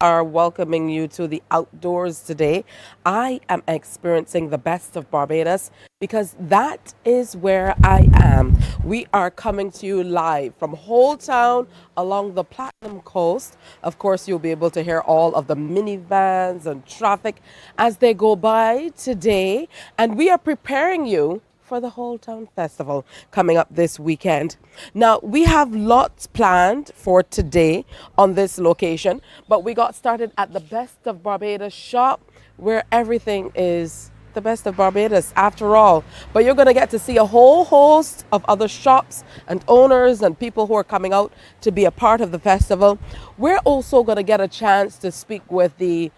are welcoming you to the outdoors today. I am experiencing the best of Barbados because that is where I am. We are coming to you live from Whole Town along the Platinum Coast. Of course, you'll be able to hear all of the minivans and traffic as they go by today. And we are preparing you for the Whole Town Festival coming up this weekend. Now, we have lots planned for today on this location, but we got started at the Best of Barbados shop where everything is the best of Barbados after all. But you're going to get to see a whole host of other shops and owners and people who are coming out to be a part of the festival. We're also going to get a chance to speak with the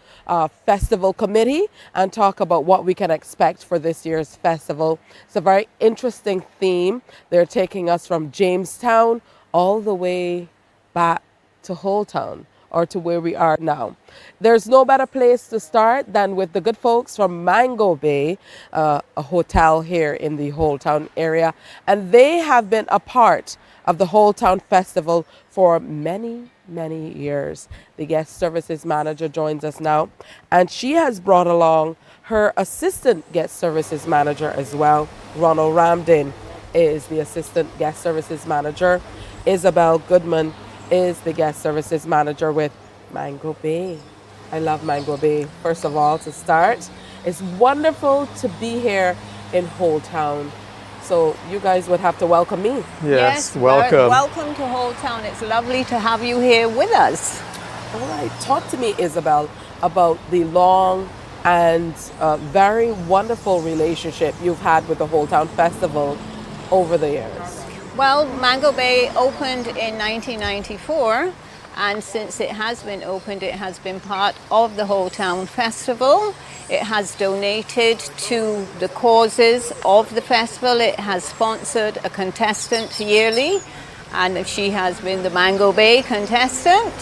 festival committee and talk about what we can expect for this year's festival. It's a very interesting theme. They're taking us from Jamestown all the way back to Whole Town, or to where we are now. There's no better place to start than with the good folks from Mango Bay, a hotel here in the Whole Town area. And they have been a part of the Whole Town Festival for many, many years. The guest services manager joins us now, and she has brought along her assistant guest services manager as well. Ronald Ramdin is the assistant guest services manager. Isabel Goodman is the guest services manager with Mango Bay. I love Mango Bay. First of all, to start, it's wonderful to be here in Whole Town. So you guys would have to welcome me. Yes, welcome. Welcome to Whole Town. It's lovely to have you here with us. All right, talk to me, Isabel, about the long and very wonderful relationship you've had with the Whole Town Festival over the years. Well, Mango Bay opened in 1994, and since it has been opened, it has been part of the Whole Town Festival. It has donated to the causes of the festival. It has sponsored a contestant yearly, and she has been the Mango Bay contestant.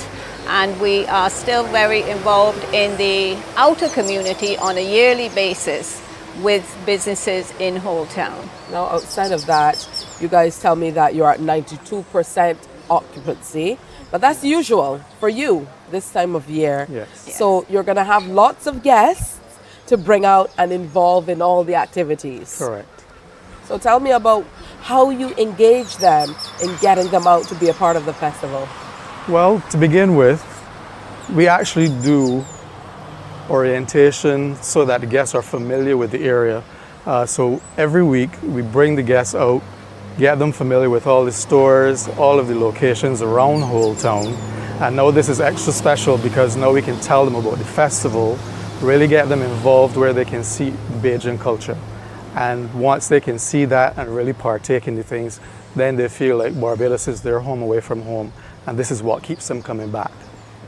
And we are still very involved in the outer community on a yearly basis with businesses in Whole Town. Now, outside of that, you guys tell me that you're at 92% occupancy, but that's usual for you this time of year. Yes. So you're going to have lots of guests to bring out and involve in all the activities. Correct. So tell me about how you engage them in getting them out to be a part of the festival. Well, to begin with, we actually do orientation so that the guests are familiar with the area. So every week we bring the guests out, get them familiar with all the stores, all of the locations around Whole Town. And now this is extra special because now we can tell them about the festival, really get them involved where they can see Bajan culture. And once they can see that and really partake in the things, then they feel like Barbados is their home away from home. And this is what keeps them coming back.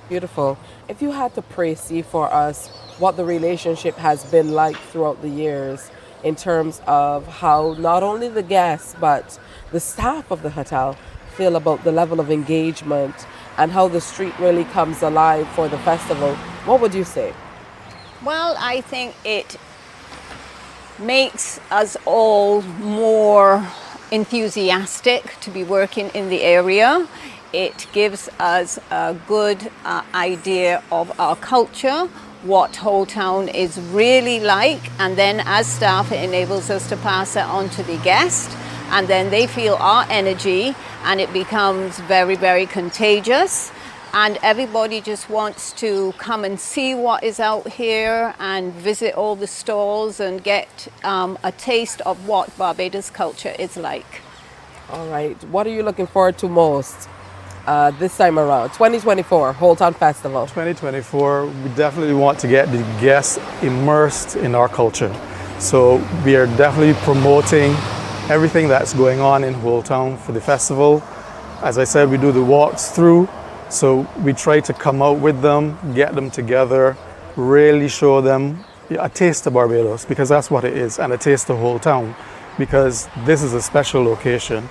Beautiful. If you had to précis for us what the relationship has been like throughout the years in terms of how not only the guests but the staff of the hotel feel about the level of engagement and how the street really comes alive for the festival, what would you say? Well, I think it makes us all more enthusiastic to be working in the area. It gives us a good idea of our culture, what Whole Town is really like, and then as staff it enables us to pass it on to the guest, and then they feel our energy and it becomes very, very contagious, and everybody just wants to come and see what is out here and visit all the stalls and get a taste of what Barbados culture is like. All right, what are you looking forward to most this time around? 2024 Whole Town Festival. 2024, we definitely want to get the guests immersed in our culture. So we are definitely promoting everything that's going on in Whole Town for the festival. As I said, we do the walks through. So we try to come out with them, get them together, really show them a taste of Barbados, because that's what it is, and a taste of Whole Town, because this is a special location.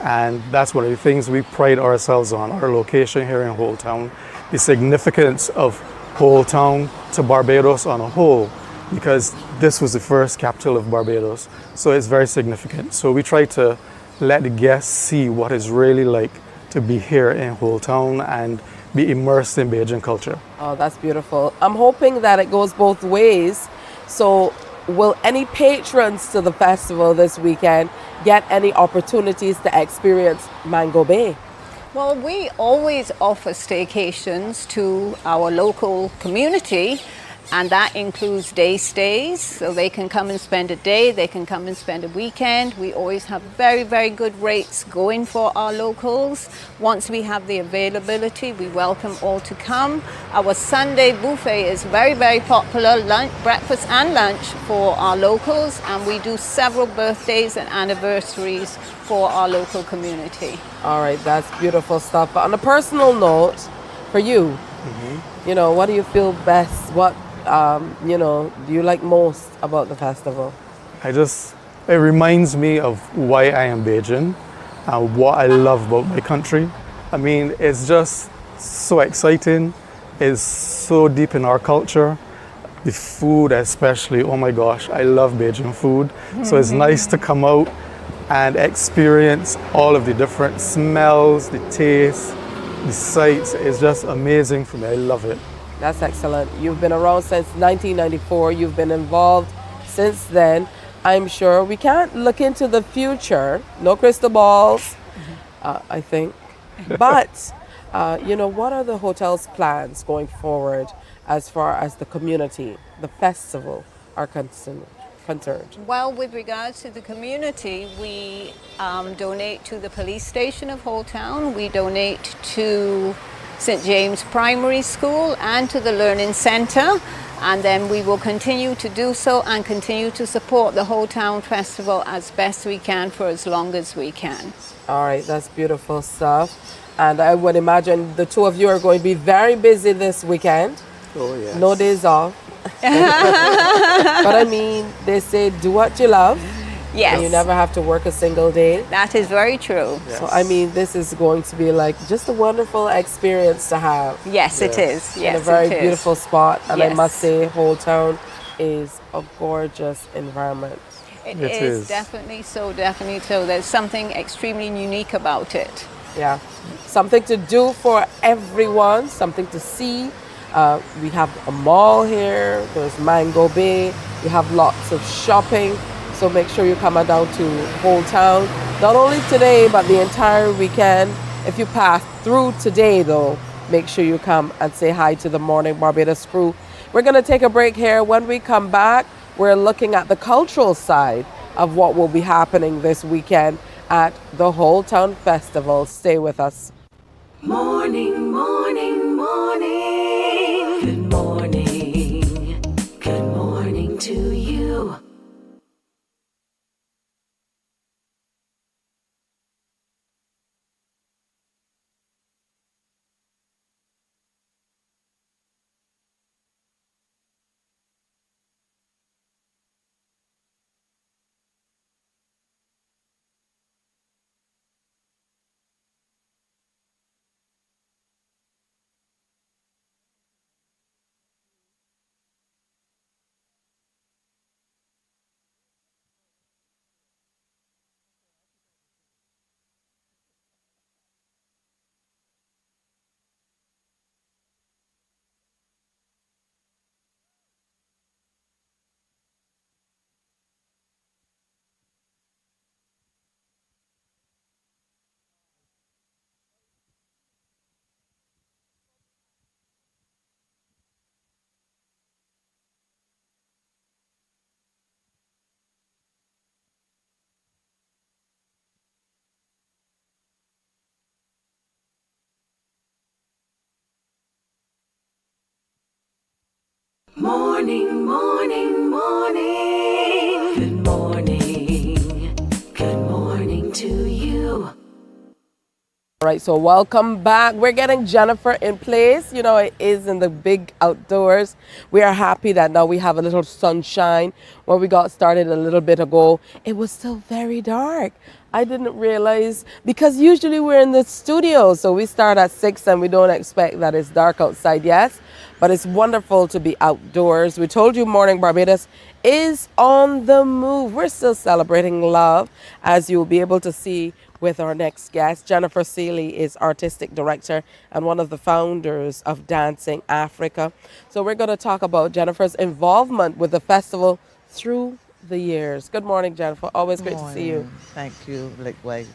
And that's one of the things we pride ourselves on, our location here in Whole Town, the significance of Whole Town to Barbados on a whole, because this was the first capital of Barbados. So it's very significant. So we try to let the guests see what it's really like to be here in Whole Town and be immersed in Bajan culture. Oh, that's beautiful. I'm hoping that it goes both ways. So, will any patrons to the festival this weekend get any opportunities to experience Mango Bay? Well, we always offer staycations to our local community, and that includes day stays. So they can come and spend a day, they can come and spend a weekend. We always have very, very good rates going for our locals. Once we have the availability, we welcome all to come. Our Sunday buffet is very, very popular, lunch, breakfast and lunch for our locals, and we do several birthdays and anniversaries for our local community. All right, that's beautiful stuff. But on a personal note, for you, you know, what do you feel best? What, you know, do you like most about the festival? It reminds me of why I am Bajan and what I love about my country. I mean, it's just so exciting. It's so deep in our culture. The food especially, oh my gosh, I love Bajan food. So it's nice to come out and experience all of the different smells, the taste, the sights. It's just amazing for me. I love it. That's excellent. You've been around since 1994. You've been involved since then. I'm sure we can't look into the future. No crystal balls, I think. But, you know, what are the hotel's plans going forward as far as the community, the festival are concerned? Well, with regards to the community, we donate to the police station of Whole Town. We donate to St. James Primary School and to the Learning Centre. And then we will continue to do so and continue to support the Whole Town Festival as best we can for as long as we can. All right, that's beautiful stuff. And I would imagine the two of you are going to be very busy this weekend. Oh, yes. No days off. But I mean, they say do what you love. Yes. And you never have to work a single day. That is very true. Yes. So I mean, this is going to be like just a wonderful experience to have. Yes, it is. In Yes, a very it is. beautiful spot. And I Yes. must say, Whole Town is a gorgeous environment. It It is is. definitely so, definitely so. There's something extremely unique about it. Yeah, something to do for everyone, something to see. We have a mall here, there's Mango Bay, we have lots of shopping. So make sure you come on down to Whole Town, not only today, but the entire weekend. If you pass through today though, make sure you come and say hi to the Morning Barbados crew. We're gonna take a break here. When we come back, we're looking at the cultural side of what will be happening this weekend at the Whole Town Festival. Stay with us. Morning, morning, morning. Good morning. Good morning to you. Morning, morning, morning. Good morning. Good morning to you. All right, so welcome back. We're getting Jennifer in place. You know, it is in the big outdoors. We are happy that now we have a little sunshine. When we got started a little bit ago, it was still very dark. I didn't realize, because usually we're in the studio, so we start at 6 and we don't expect that it's dark outside, yes. But it's wonderful to be outdoors. We told you Morning Barbados is on the move. We're still celebrating love, as you'll be able to see with our next guest. Jennifer Seeley is artistic director and one of the founders of Dancing Africa. So we're going to talk about Jennifer's involvement with the festival through the years. Good morning, Jennifer. Always great to see you. Morning. Thank you. Likewise.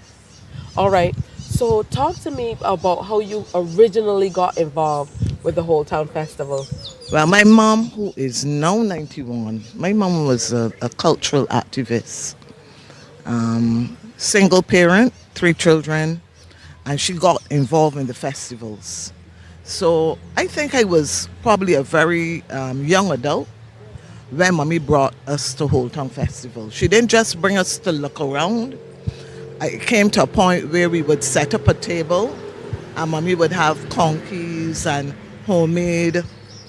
All right. So talk to me about how you originally got involved with the Whole Town Festival. Well, my mom, who is now 91, my mom was a cultural activist. Single parent, 3 children, and she got involved in the festivals. So I think I was probably a very young adult when mommy brought us to Whole Town Festival. She didn't just bring us to look around. It came to a point where we would set up a table and mommy would have conkeys and homemade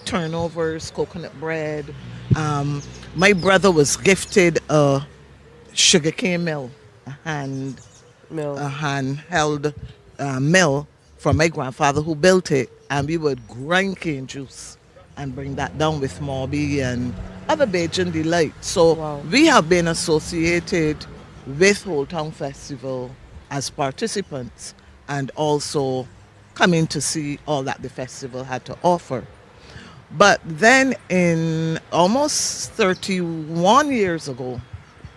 turnovers, coconut bread. My brother was gifted a sugarcane mill, a handheld mill from my grandfather who built it, and we would grind cane juice and bring that down with Morby and other Bajan delight. So Wow. we have been associated with Whole Town Festival as participants and also coming to see all that the festival had to offer. But then in almost 31 years ago,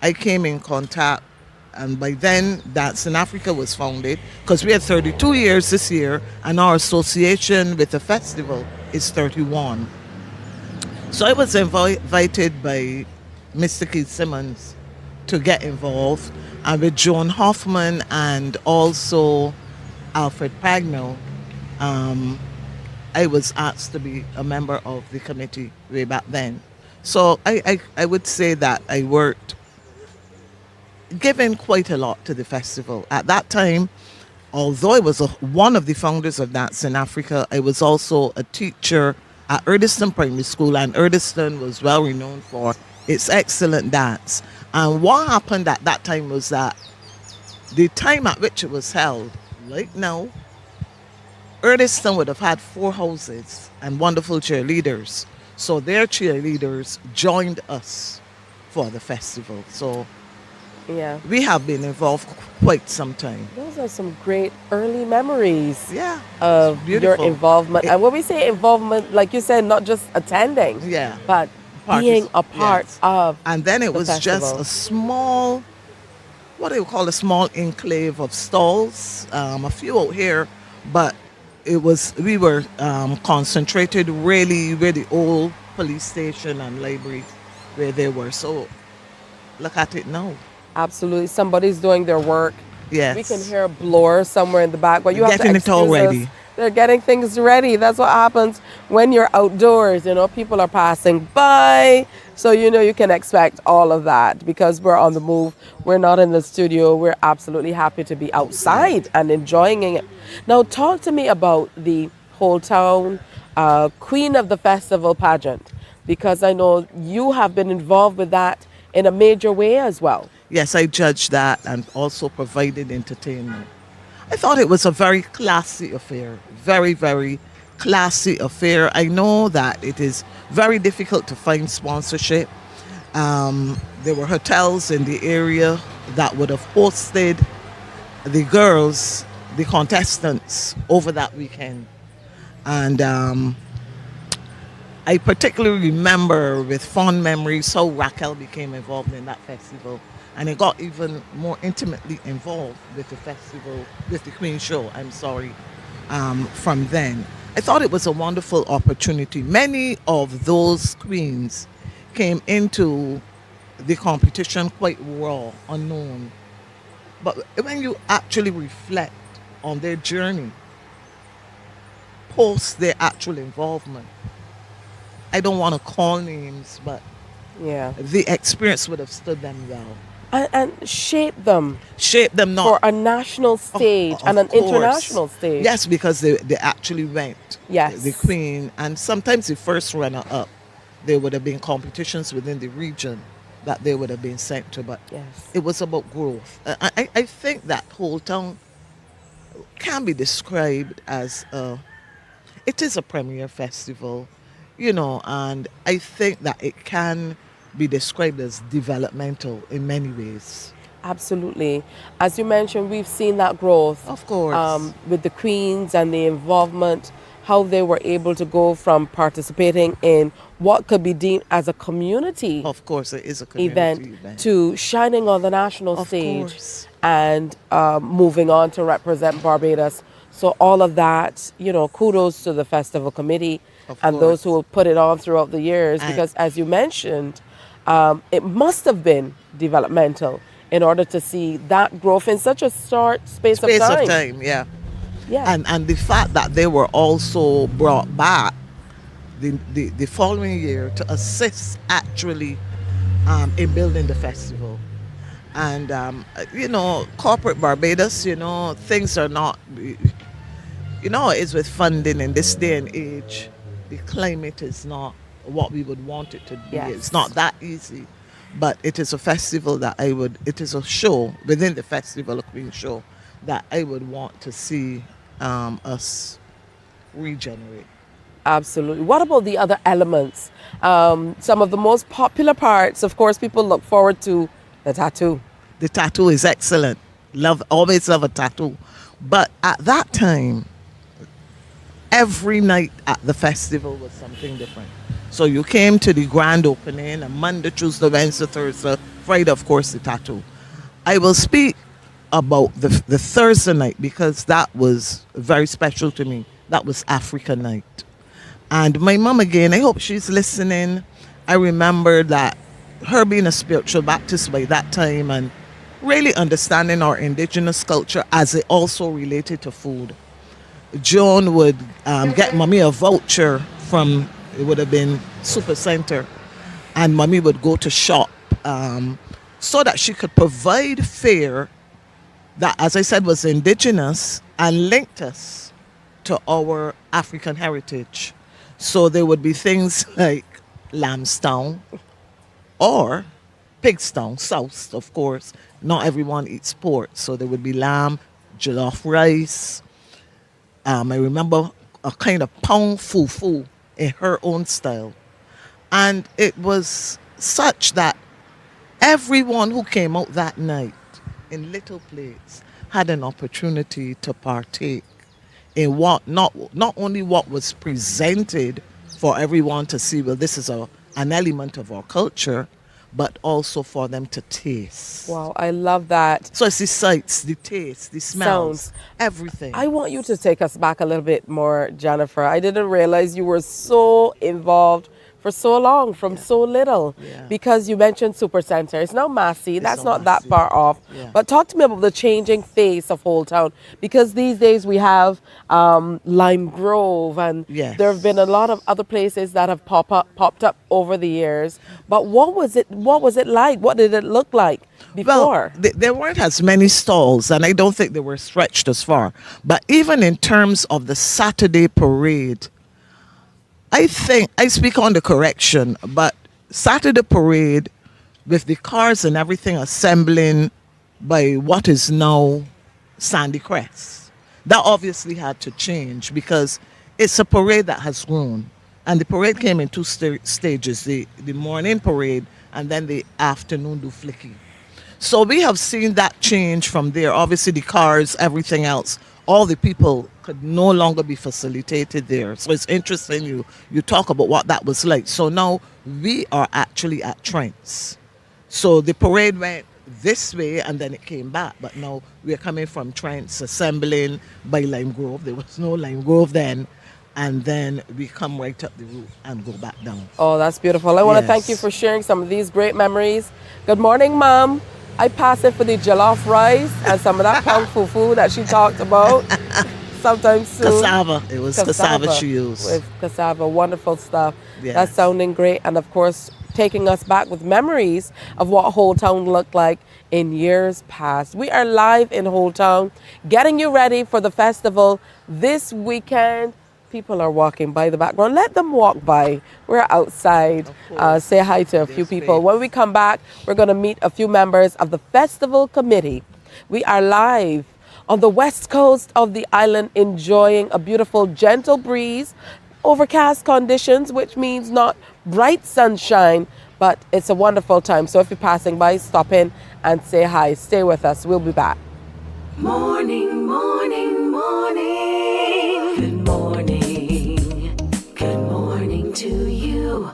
I came in contact, and by then Dancing Africa was founded because we had 32 years this year and our association with the festival is 31. So I was invited by Mr. Keith Simmons to get involved, and with Joan Hoffman and also Alfred Pagnell, I was asked to be a member of the committee way back then. So I would say that I worked, giving quite a lot to the festival. At that time, although I was one of the founders of Dance in Africa, I was also a teacher at Erdiston Primary School, and Erdiston was well renowned for its excellent dance. And what happened at that time was that the time at which it was held, like now, Erdiston would have had 4 houses and wonderful cheerleaders. So their cheerleaders joined us for the festival. So Yeah. we have been involved quite some time. Those are some great early memories Yeah, of it's your beautiful. involvement. And when we say involvement, like you said, not just attending, Yeah. but being a part Yes. of. And then it the was festival. just a small, what do you call a small enclave of stalls, a few out here, but we were concentrated really where the old police station and library where they were. So look at it now. Absolutely. Somebody's doing their work. Yes. We can hear a blower somewhere in the back, but you have to Getting it all excuse us. ready. They're getting things ready. That's what happens when you're outdoors. People are passing by. So, you can expect all of that because we're on the move. We're not in the studio. We're absolutely happy to be outside and enjoying it. Now, talk to me about the Whole Town Queen of the Festival pageant, because I know you have been involved with that in a major way as well. Yes, I judged that and also provided entertainment. I thought it was a very classy affair, very, very classy affair. I know that it is very difficult to find sponsorship. There were hotels in the area that would have hosted the girls, the contestants, over that weekend. And I particularly remember with fond memories how Raquel became involved in that festival. And it got even more intimately involved with the festival, with the Queen Show, from then. I thought it was a wonderful opportunity. Many of those queens came into the competition quite raw, unknown. But when you actually reflect on their journey, post their actual involvement, I don't want to call names, but Yeah. the experience would have stood them well. And shape them Shape them not for a national stage Of and an course. international stage. Yes, because they actually went. Yes. The Queen, and sometimes the first runner up, there would have been competitions within the region that they would have been sent to, but Yes. it was about growth. I think that Whole Town can be described as it is a premier festival, and I think that it can be described as developmental in many ways. Absolutely. As you mentioned, we've seen that growth. Of course. With the Queens and the involvement, how they were able to go from participating in what could be deemed as a community Of course, it is a event community event. to shining on the national Of stage course. and moving on to represent Barbados. So all of that, kudos to the festival committee Of and those course. who will put it on throughout the years, And- because as you mentioned, it must have been developmental in order to see that growth in such a short space of Space time. of time, yeah. Yeah. And the fact that they were also brought back the following year to assist actually in building the festival. And, corporate Barbados, things are not, it's with funding in this day and age, the climate is not what we would want it to be. Yes. It's not that easy. But it is a festival that it is a show within the festival, a Queen show, that I would want to see us regenerate. Absolutely. What about the other elements? Some of the most popular parts, of course, people look forward to the tattoo. The tattoo is excellent. Always love a tattoo. But at that time, every night at the festival was something different. So you came to the grand opening, and Monday, Tuesday, Wednesday, Thursday, Friday, of course, the tattoo. I will speak about the Thursday night because that was very special to me. That was Africa night. And my mom, again, I hope she's listening. I remember that her being a spiritual Baptist by that time and really understanding our indigenous culture as it also related to food. Joan would get mommy a voucher from, it would have been Super Center, and mommy would go to shop so that she could provide fare that, as I said, was indigenous and linked us to our African heritage. So there would be things like lambstown or pigstown, south, of course. Not everyone eats pork, so there would be lamb, jollof rice. I remember a kind of pound fufu in her own style. And it was such that everyone who came out that night in little plates had an opportunity to partake in what not only what was presented for everyone to see, well, this is an element of our culture, but also for them to taste. Wow, I love that. So it's the sights, the taste, the smells, Sounds. everything. I want you to take us back a little bit more, Jennifer. I didn't realize you were so involved for so long, from so little. Yeah. Because you mentioned Super Center. It's now Massey. That's now not that Massey. far off. Yeah. But talk to me about the changing face of Old Town. Because these days we have Lime Grove, and Yes. there have been a lot of other places that have popped up over the years. But what was it like? What did it look like before? Well, there weren't as many stalls, and I don't think they were stretched as far. But even in terms of the Saturday parade, I think, I speak on the correction, but Saturday parade with the cars and everything assembling by what is now Sandy Crest, that obviously had to change because it's a parade that has grown. And the parade came in two stages, the morning parade and then the afternoon dufliki. So we have seen that change from there. Obviously the cars, everything else, all the people could no longer be facilitated there. So it's interesting you talk about what that was like. So now we are actually at Trent's. So the parade went this way and then it came back. But now we're coming from Trent's, assembling by Lime Grove. There was no Lime Grove then. And then we come right up the route and go back down. Oh, that's beautiful. I want to Yes. thank you for sharing some of these great memories. Good morning, Mom. I pass it for the jollof rice and some of that pound fufu that she talked about. Sometimes soon. Cassava. It was cassava she used. With cassava, wonderful stuff. Yes. That's sounding great. And of course, taking us back with memories of what Whole Town looked like in years past. We are live in Whole Town, getting you ready for the festival this weekend. People are walking by the background. Let them walk by. We're outside. Say hi to a few people. space. When we come back, we're going to meet a few members of the festival committee. We are live on the west coast of the island, enjoying a beautiful, gentle breeze, overcast conditions, which means not bright sunshine, but it's a wonderful time. So if you're passing by, stop in and say hi. Stay with us. We'll be back. Morning, morning, morning. Good morning. Good morning to you.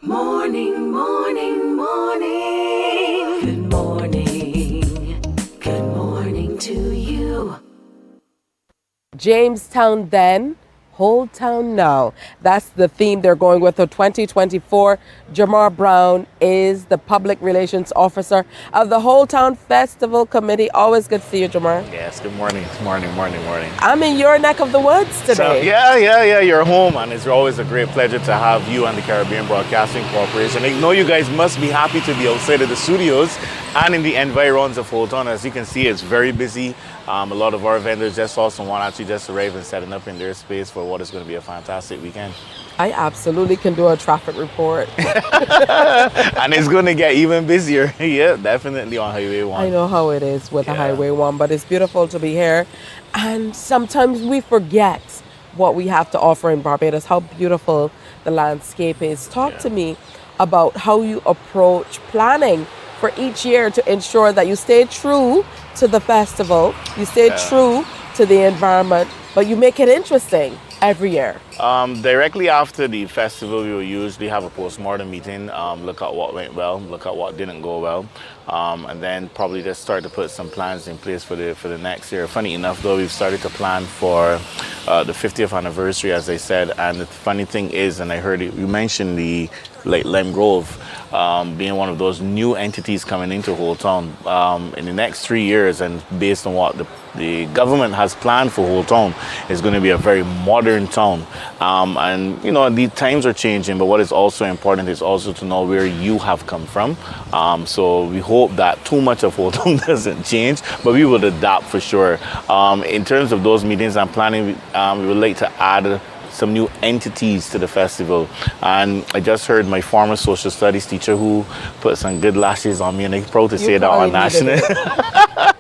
Morning, morning, morning. Good morning. Good morning to you. Jamestown then, Old Town now. That's the theme they're going with for 2024. Jamar Brown is the public relations officer of the Old Town Festival Committee. Always good to see you, Jamar. Yes, good morning. Morning. I'm in your neck of the woods today. So, yeah, you're home, and it's always a great pleasure to have you and the Caribbean Broadcasting Corporation. I know you guys must be happy to be outside of the studios and in the environs of Old Town. As you can see, it's very busy. A lot of our vendors just saw someone actually just arrived and setting up in their space for what is going to be a fantastic weekend. I absolutely can do a traffic report. And it's going to get even busier. Yeah, definitely on Highway 1. I know how it is with the Highway 1, but it's beautiful to be here. And sometimes we forget what we have to offer in Barbados, how beautiful the landscape is. Talk to me about how you approach planning for each year to ensure that you stay true to the festival, you stay true to the environment, but you make it interesting every year. Directly after the festival, we will usually have a post-mortem meeting, look at what went well, look at what didn't go well, and then probably just start to put some plans in place for the next year. Funny enough, though, we've started to plan for the 50th anniversary, as I said, and the funny thing is, and I heard you mentioned the Lake Lime Grove being one of those new entities coming into Old Town in the next 3 years, and based on what the government has planned for Old Town, is going to be a very modern town. And you know, the times are changing, but what is also important is also to know where you have come from. So we hope that too much of Old Town doesn't change, but we will adapt for sure. In terms of those meetings and planning, we would like to add some new entities to the festival. And I just heard my former social studies teacher, who put some good lashes on me, and I'm proud to say that on national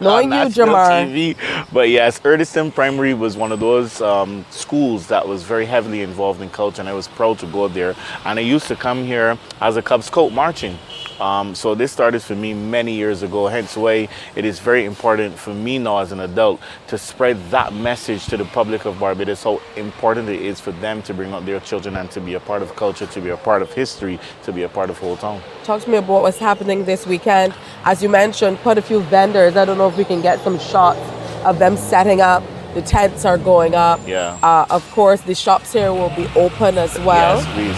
Knowing on you, Jamar. TV. But yes, Erdiston Primary was one of those schools that was very heavily involved in culture, and I was proud to go there. And I used to come here as a Cub Scout marching. So this started for me many years ago, hence why it is very important for me now as an adult to spread that message to the public of Barbados, how important it is for them to bring up their children and to be a part of culture, to be a part of history, to be a part of Old Town. Talk to me about what's happening this weekend. As you mentioned, quite a few vendors. I don't know if we can get some shots of them setting up. The tents are going up. Yeah. Of course, the shops here will be open as well. Yes, please.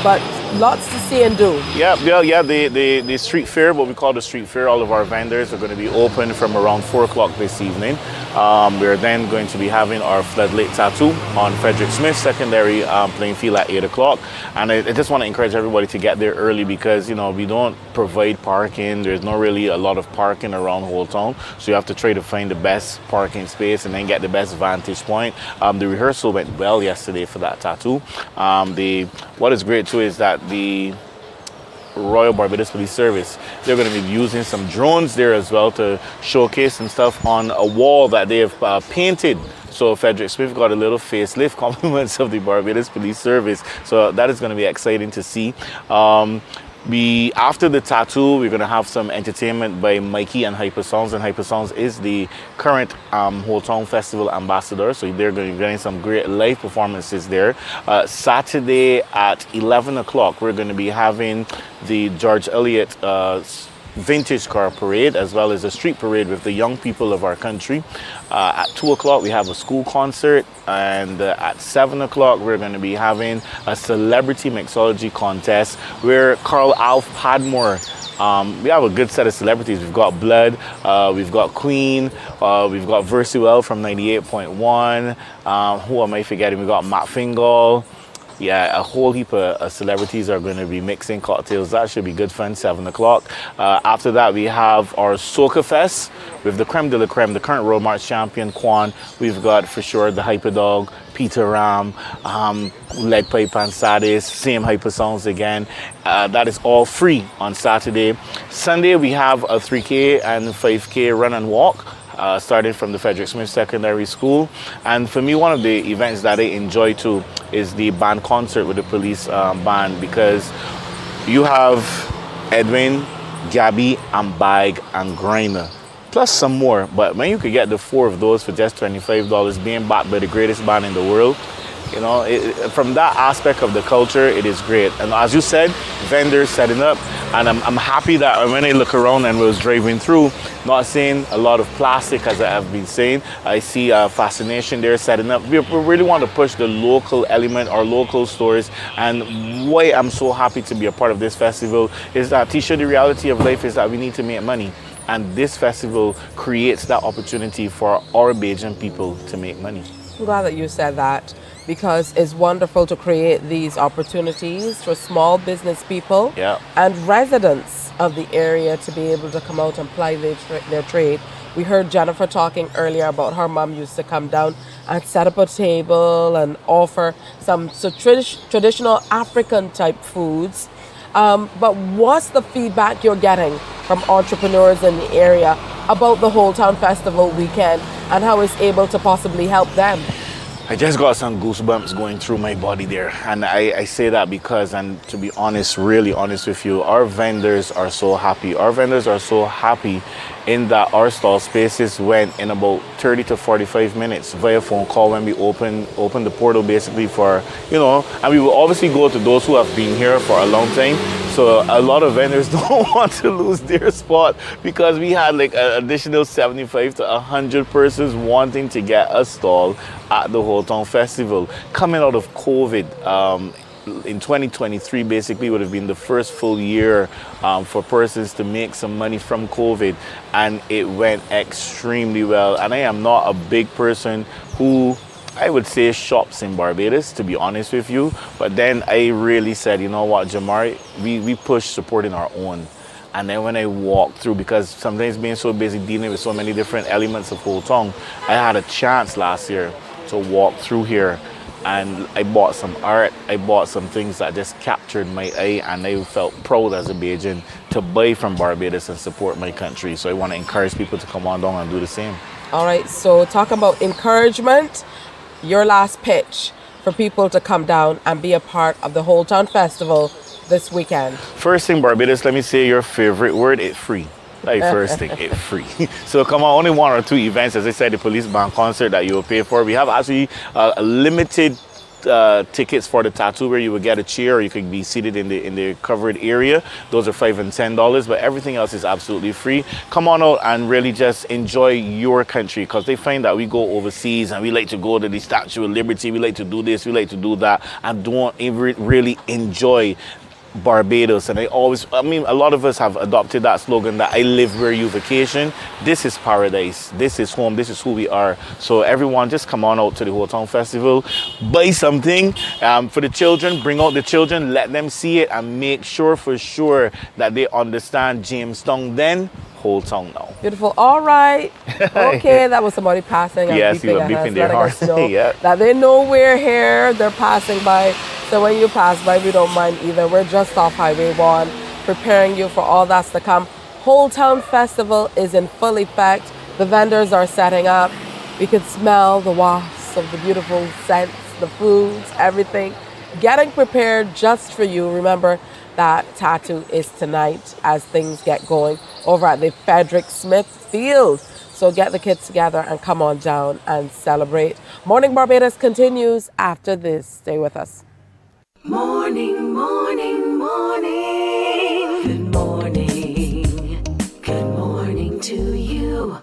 But lots to see and do. Yeah. The street fair, what we call the street fair, all of our vendors are going to be open from around 4 o'clock this evening. We're then going to be having our floodlit tattoo on Frederick Smith Secondary playing field at 8 o'clock. And I just want to encourage everybody to get there early, because, you know, we don't provide parking. There's not really a lot of parking around Old Town. So you have to try to find the best parking space and then get the best vantage point. The rehearsal went well yesterday for that tattoo. What is great too is that the Royal Barbados Police Service, they're going to be using some drones there as well to showcase some stuff on a wall that they have painted. So Frederick Smith got a little facelift, compliments of the Barbados Police Service. So that is going to be exciting to see. After the tattoo, we're going to have some entertainment by Mikey and Hypersongs. And Hypersongs is the current Whole Town Festival ambassador. So they're going to be getting some great live performances there. Saturday at 11 o'clock, we're going to be having the George Eliot vintage car parade, as well as a street parade with the young people of our country. At 2 o'clock, we have a school concert, and at 7 o'clock, we're going to be having a celebrity mixology contest where Carl Alf Padmore. We have a good set of celebrities. We've got Blood, we've got Queen, we've got Versuel from 98.1. Who am I forgetting? We've got Matt Fingal. Yeah, a whole heap of celebrities are going to be mixing cocktails. That should be good fun, 7 o'clock. After that, we have our Soca Fest with the creme de la creme, the current Road March champion, Quan. We've got, for sure, the Hyperdog, Peter Ram, Leg Pipe and Sadis, same Hypersongs again. That is all free on Saturday. Sunday, we have a 3K and 5K run and walk. Starting from the Frederick Smith Secondary School. And for me, one of the events that I enjoy too is the band concert with the police band, because you have Edwin, Gabby, and Bag, and Griner, plus some more. But when you could get the 4 of those for just $25, being backed by the greatest band in the world, you know, from that aspect of the culture, it is great. And as you said, vendors setting up, and I'm happy that when I look around and was driving through, not seeing a lot of plastic, as I have been saying. I see Fascination there setting up. We really want to push the local element, our local stores. And why I'm so happy to be a part of this festival is that, Tisha, the reality of life is that we need to make money. And this festival creates that opportunity for our Bajan people to make money. I'm glad that you said that, because it's wonderful to create these opportunities for small business people and residents of the area to be able to come out and ply their trade. We heard Jennifer talking earlier about her mom used to come down and set up a table and offer some traditional African type foods. But what's the feedback you're getting from entrepreneurs in the area about the Whole Town Festival weekend and how it's able to possibly help them? I just got some goosebumps going through my body there. And I say that because, and to be honest, really honest with you, our vendors are so happy. Our vendors are so happy in that our stall spaces went in about 30 to 45 minutes via phone call when we open the portal, basically, for, you know, and we will obviously go to those who have been here for a long time. So a lot of vendors don't want to lose their spot, because we had like an additional 75 to 100 persons wanting to get a stall at the Whole Town Festival. Coming out of COVID, in 2023 basically would have been the first full year for persons to make some money from COVID, and it went extremely well. And I am not a big person who, I would say, shops in Barbados, to be honest with you. But then I really said, you know what, Jamari, we push supporting our own. And then when I walked through, because sometimes being so busy dealing with so many different elements of Whole Town, I had a chance last year to walk through here. And I bought some art, I bought some things that just captured my eye, and I felt proud as a Bajan to buy from Barbados and support my country. So I want to encourage people to come on down and do the same. All right, so talk about encouragement. Your last pitch for people to come down and be a part of the Whole Town Festival this weekend. First thing, Barbados, let me say your favorite word, it's free. Like, first thing, it's free. So come on, only 1 or 2 events, as I said, the police band concert that you will pay for. We have actually a limited tickets for the tattoo, where you would get a chair or you could be seated in the covered area. Those are $5 and $10, but everything else is absolutely free. Come on out and really just enjoy your country, because they find that we go overseas and we like to go to the Statue of Liberty, we like to do this, we like to do that, and don't really enjoy Barbados. And I mean, a lot of us have adopted that slogan that I live where you vacation. This is paradise. This is home. This is who we are. So everyone, just come on out to the Whole Town Festival. Buy something for the children. Bring out the children. Let them see it, and make sure for sure that they understand Jamestown then, Whole Town now. Beautiful. All right. Okay, that was somebody passing. Yes, you were beeping their horn. Yeah. That they know we're here. They're passing by. So when you pass by, we don't mind either. We're just off Highway 1, preparing you for all that's to come. Whole Town Festival is in full effect. The vendors are setting up. We can smell the wafts of the beautiful scents, the foods, everything. Getting prepared just for you. Remember That tattoo is tonight as things get going over at the Frederick Smith Field. So get the kids together and come on down and celebrate. Morning Barbados continues after this. Stay with us. Morning, morning, morning. Good morning. Good morning to you.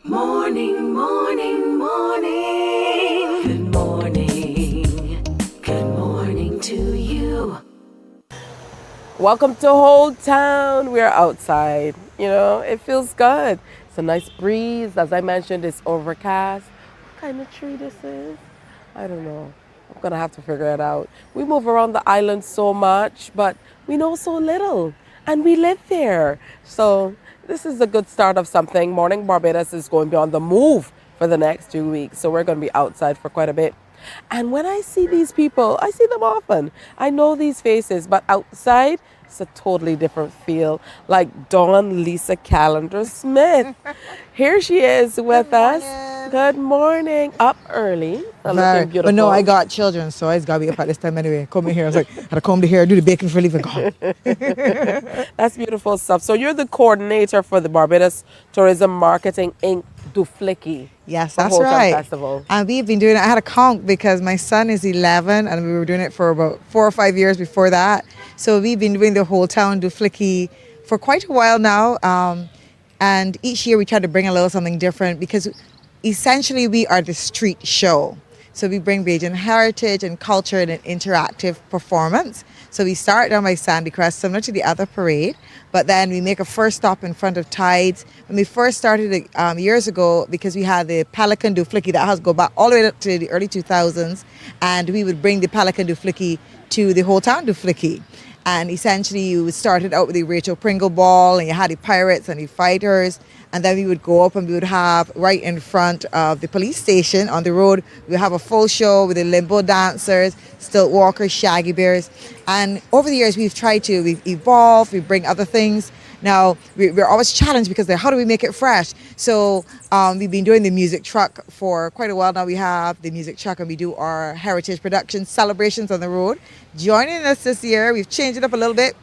Morning, morning, morning. Good morning. Good morning to you. Welcome to Old Town. We're outside. You know, it feels good. It's a nice breeze. As I mentioned, it's overcast. What kind of tree this is? I don't know. I'm going to have to figure it out. We move around the island so much, but we know so little. And we live there. So this is a good start of something. Morning Barbados is going to be on the move for the next 2 weeks. So we're going to be outside for quite a bit. And when I see these people, I see them often. I know these faces, but outside, it's a totally different feel. Like Dawn Lisa Calendar Smith. Here she is with us. Good morning. Up early. And looking beautiful. But no, I got children, so I just got to be up at this time anyway. Come in here. I was like, I had to comb the hair, do the baking for leaving. Go. That's beautiful stuff. So you're the coordinator for the Barbados Tourism Marketing Inc. Duflicky. Yes, for that's Hotel right. Festival. And we've been doing it. I had a count because my son is 11 and we were doing it for about 4 or 5 years before that. So we've been doing the whole town Duflicky for quite a while now. And each year we try to bring a little something different because essentially we are the street show. So we bring Bajan heritage and culture in an interactive performance. So we start down by Sandy Crest, similar to the other parade, but then we make a first stop in front of Tides. When we first started it years ago, because we had the Pelican Duflicky that has go back all the way up to the early 2000s, and we would bring the Pelican Duflicky to the whole town Duflicky. And essentially you started out with the Rachel Pringle Ball, and you had the pirates and the fighters, and then we would go up and we would have right in front of the police station on the road, we would have a full show with the limbo dancers, stilt walkers, shaggy bears. And over the years we've evolved, we bring other things. Now, we're always challenged because how do we make it fresh? So we've been doing the music truck for quite a while now. We have the music truck and we do our heritage productions, celebrations on the road. Joining us this year, we've changed it up a little bit.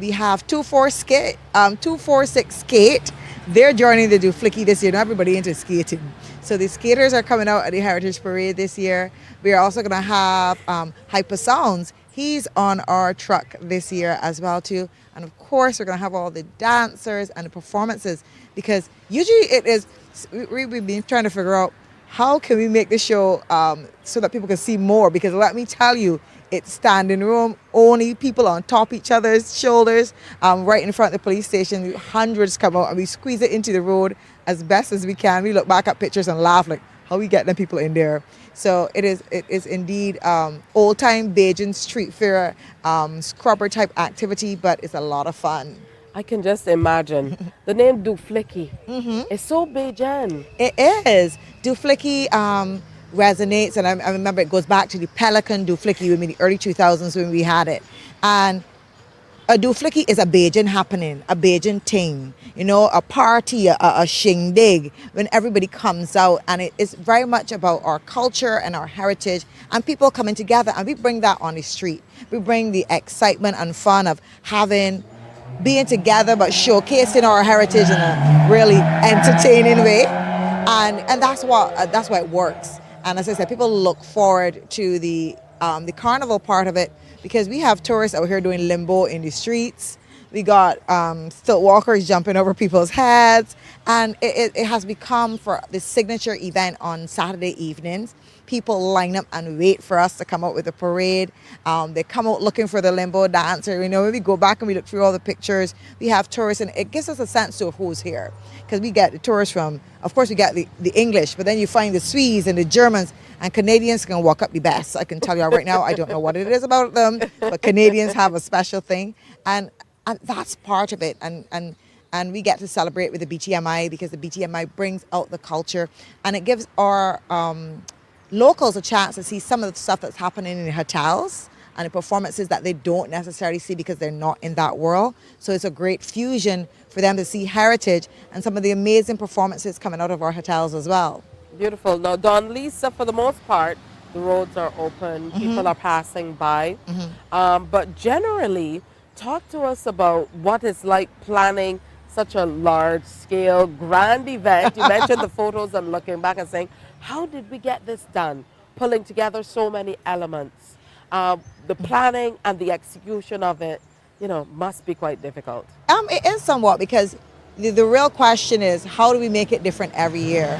We have 246 Skate. They're joining the Duflicky this year. Not everybody into skating. So the skaters are coming out at the Heritage Parade this year. We are also going to have Hyper Sounds. He's on our truck this year as well too. And of course, we're going to have all the dancers and the performances because usually it is, we've been trying to figure out how can we make the show so that people can see more, because let me tell you, it's standing room, only people on top each other's shoulders, right in front of the police station. Hundreds come out and we squeeze it into the road as best as we can. We look back at pictures and laugh like, how we get them people in there. So it is indeed old time Bajan street fair, scrubber type activity, but it's a lot of fun. I can just imagine. The name Duflicky. It's so Bajan. It is. Duflicky resonates, and I remember it goes back to the Pelican Duflicky in the early 2000s when we had it. And a Duflicky is a Bajan happening, a Bajan thing, you know, a party, a shindig, when everybody comes out, and it is very much about our culture and our heritage and people coming together, and we bring that on the street. We bring the excitement and fun of being together but showcasing our heritage in a really entertaining way, and that's why it works. And as I said, people look forward to the carnival part of it because we have tourists out here doing limbo in the streets. We got stilt walkers jumping over people's heads. And it has become for the signature event on Saturday evenings. People line up and wait for us to come out with the parade. They come out looking for the limbo dancer. You know, when we go back and we look through all the pictures, we have tourists, and it gives us a sense of who's here. Because we get the tourists from, of course, we get the English, but then you find the Swedes and the Germans, and Canadians can walk up the best. I can tell you right now, I don't know what it is about them, but Canadians have a special thing. And that's part of it. And we get to celebrate with the BTMI because the BTMI brings out the culture, and it gives our locals a chance to see some of the stuff that's happening in the hotels and the performances that they don't necessarily see because they're not in that world. So it's a great fusion for them to see heritage and some of the amazing performances coming out of our hotels as well. Beautiful. Now, Don Lisa, for the most part, the roads are open, people are passing by. But generally, talk to us about what it's like planning such a large scale, grand event. You mentioned the photos and looking back and saying, how did we get this done? Pulling together so many elements. The planning and the execution of it, you know, must be quite difficult. It is somewhat because the real question is how do we make it different every year?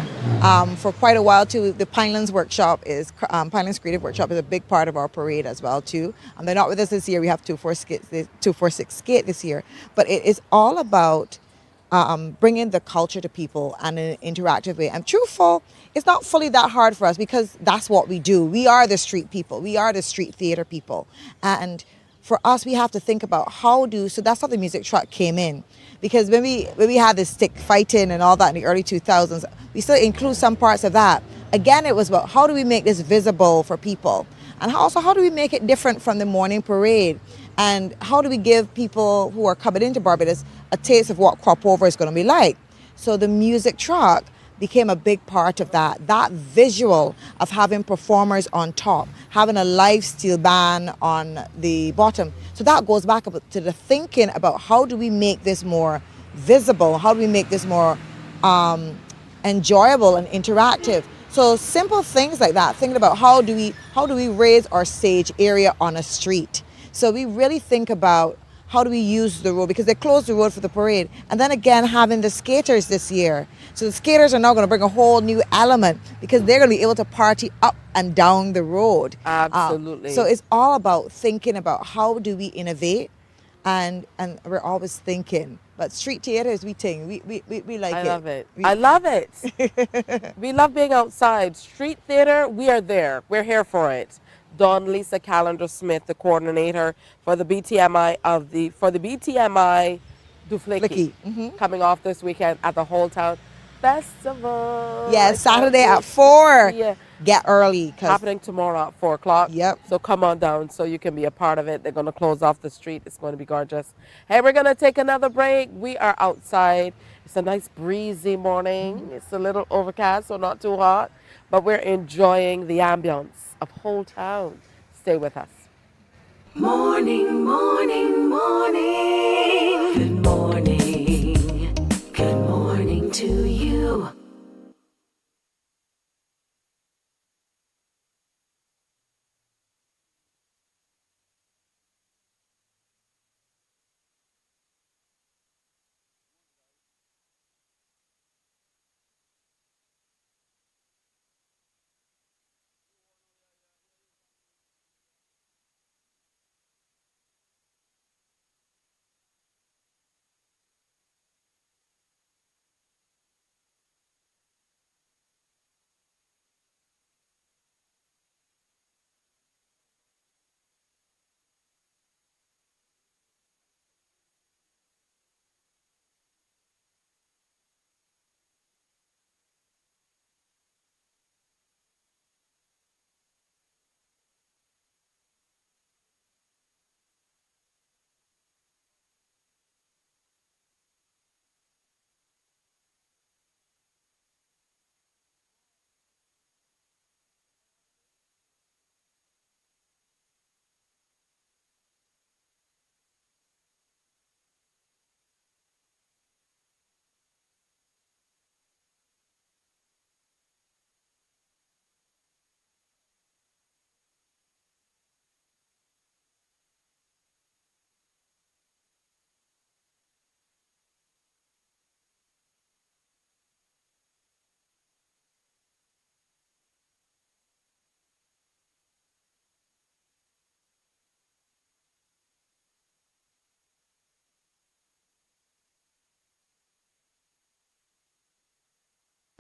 For quite a while too, the Pinelands Workshop is Pinelands Creative Workshop is a big part of our parade as well too. They're not with us this year. We have 246 skate this year, but it is all about bringing the culture to people and in an interactive way. And truthful, it's not fully that hard for us because that's what we do. We are the street people. We are the street theater people, and for us, we have to think about so that's how the music truck came in. Because when we had this stick fighting and all that in the early 2000s, we still include some parts of that. Again, it was about how do we make this visible for people? And also, how do we make it different from the morning parade? And how do we give people who are coming into Barbados a taste of what crop over is going to be like? So the music truck became a big part of that visual of having performers on top, having a live steel band on the bottom. So that goes back to the thinking about how do we make this more visible, how do we make this more enjoyable and interactive. So simple things like that, thinking about how do we raise our stage area on a street. So we really think about how do we use the road, because they closed the road for the parade. And then again, having the skaters this year. So the skaters are now going to bring a whole new element because they're going to be able to party up and down the road. Absolutely. So it's all about thinking about how do we innovate, and we're always thinking. But street theater is we think. We like it. I love it. I love it. We love being outside. Street theater, we are there. We're here for it. Dawn Lisa Calendar Smith, the coordinator for the BTMI Dufliki, coming off this weekend at the Whole Town Festival. Yes, Saturday at 4. Yeah. Get early. Happening tomorrow at 4 o'clock. Yep. So come on down so you can be a part of it. They're going to close off the street. It's going to be gorgeous. Hey, we're going to take another break. We are outside. It's a nice breezy morning. It's a little overcast, so not too hot. But we're enjoying the ambience of Whole Town. Stay with us. Morning, morning, morning. Good morning. Good morning to you.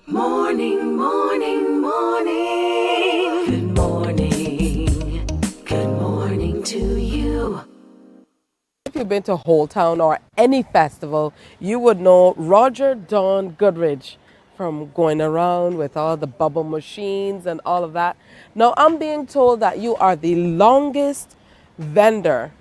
Morning, morning, morning. Good morning. Good morning to you. If you've been to Whole Town or any festival, you would know Roger Don Goodrich from going around with all the bubble machines and all of that. Now, I'm being told that you are the longest vendor,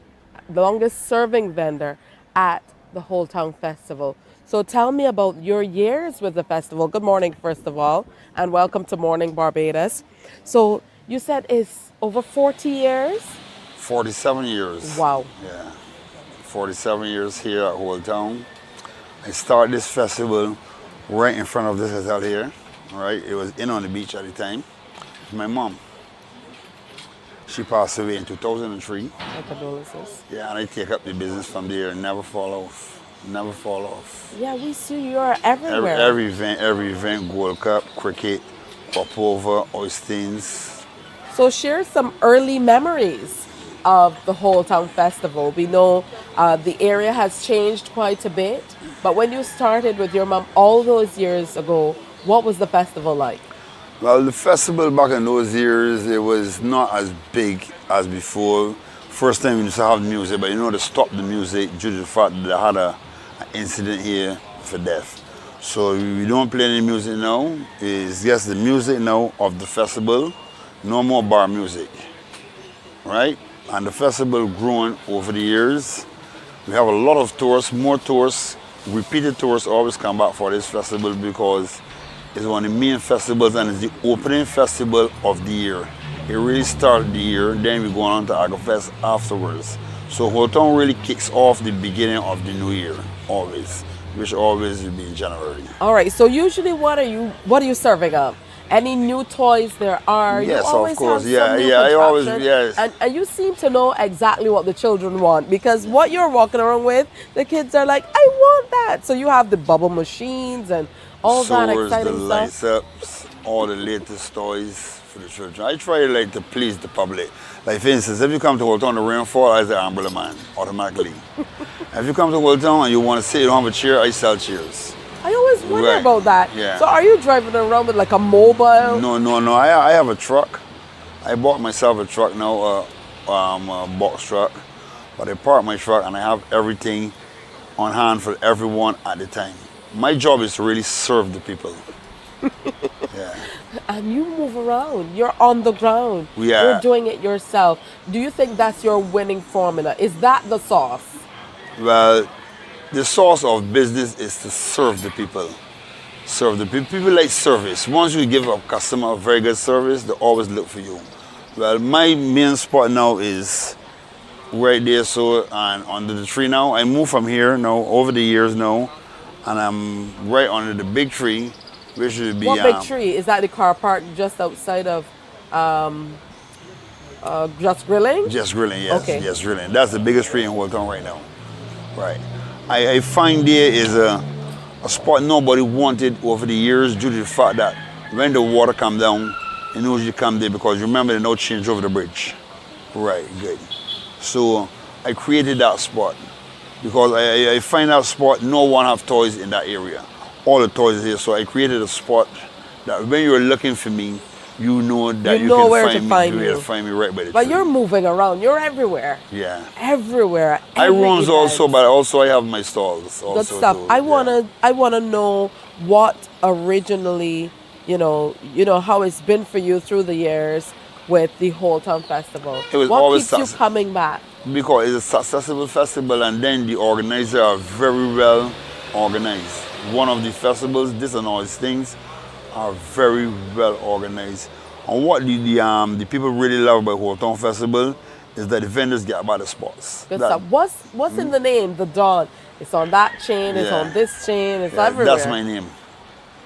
the longest serving vendor at the Whole Town Festival. So tell me about your years with the festival. Good morning, first of all, and welcome to Morning Barbados. So you said it's over 40 years? 47 years. Wow. Yeah. 47 years here at Whole Town. I started this festival right in front of this hotel here. Right? It was in on the beach at the time. My mom. She passed away in 2003. My condolences. Yeah, and I take up the business from there and never fall off. Never fall off. Yeah, we see you're everywhere. Every event, Gold Cup, cricket, popover, oysters. So share some early memories of the Whole Town Festival. We know the area has changed quite a bit, but when you started with your mom all those years ago, what was the festival like? Well, the festival back in those years, it was not as big as before. First time we used to have music, but they stopped the music due to the fact that they had an incident here for death. So we don't play any music now. It's just the music now of the festival, no more bar music, right? And the festival growing over the years. We have a lot of tourists, more tourists, repeated tourists always come back for this festival because it's one of the main festivals and it's the opening festival of the year. It really started the year, then we go on to AgroFest afterwards. So Whole Town really kicks off the beginning of the new year, always, which always will be in January. All right, so usually what are you serving up? Any new toys there are? Yes, you always of course. Have Yeah, some new yeah. I always, contraption. yes. And you seem to know exactly what the children want because what you're walking around with, the kids are like, I want that. So you have the bubble machines and all that Swords, exciting the stuff. lights ups, all the latest toys for the children. I try to please the public. Like for instance, if you come to Whole Town, the rainfall, I say umbrella man automatically. If you come to Whole Town and you want to sit, you don't have a chair, I sell chairs. I always wonder Right. about that. Yeah. So are you driving around with like a mobile? No. I have a truck. I bought myself a truck now, a box truck. But I park my truck and I have everything on hand for everyone at the time. My job is to really serve the people. Yeah. And you move around. You're on the ground. Yeah. You're doing it yourself. Do you think that's your winning formula? Is that the sauce? Well, the source of business is to serve the people. Serve the people. People like service. Once you give a customer a very good service, they always look for you. Well, my main spot now is right there, so and under the tree now. I moved from here now over the years now, and I'm right under the big tree, which should be. What big tree? Is that the car park just outside of Just Grilling? Just Grilling, yes. Okay. Just Grilling. That's the biggest tree in Whole Town right now. Right. I find there is a spot nobody wanted over the years due to the fact that when the water come down, you know you come there because remember they no change over the bridge. Right, good. So I created that spot because I find that spot no one have toys in that area. All the toys here. So I created a spot that when you're looking for me, you know that you know can where find to me. find You you. can find me right by the But tree. you're moving around. You're everywhere. Yeah. Everywhere. I Every runs event. also, but also I have my stalls. Good Also stuff. too. I Yeah. wanna know what originally, you know how it's been for you through the years with the Whole Town Festival. It was what always keeps you success- coming back? Because it's a successful festival and then the organizers are very well organized. One of the festivals, this and all these things are very well organized. And what the people really love about Whole Town Festival is that the vendors get about the spots. Good That- stuff. What's in the name? The Dawn. It's on that chain. It's Yeah. on this chain. It's Yeah, everywhere. that's my name.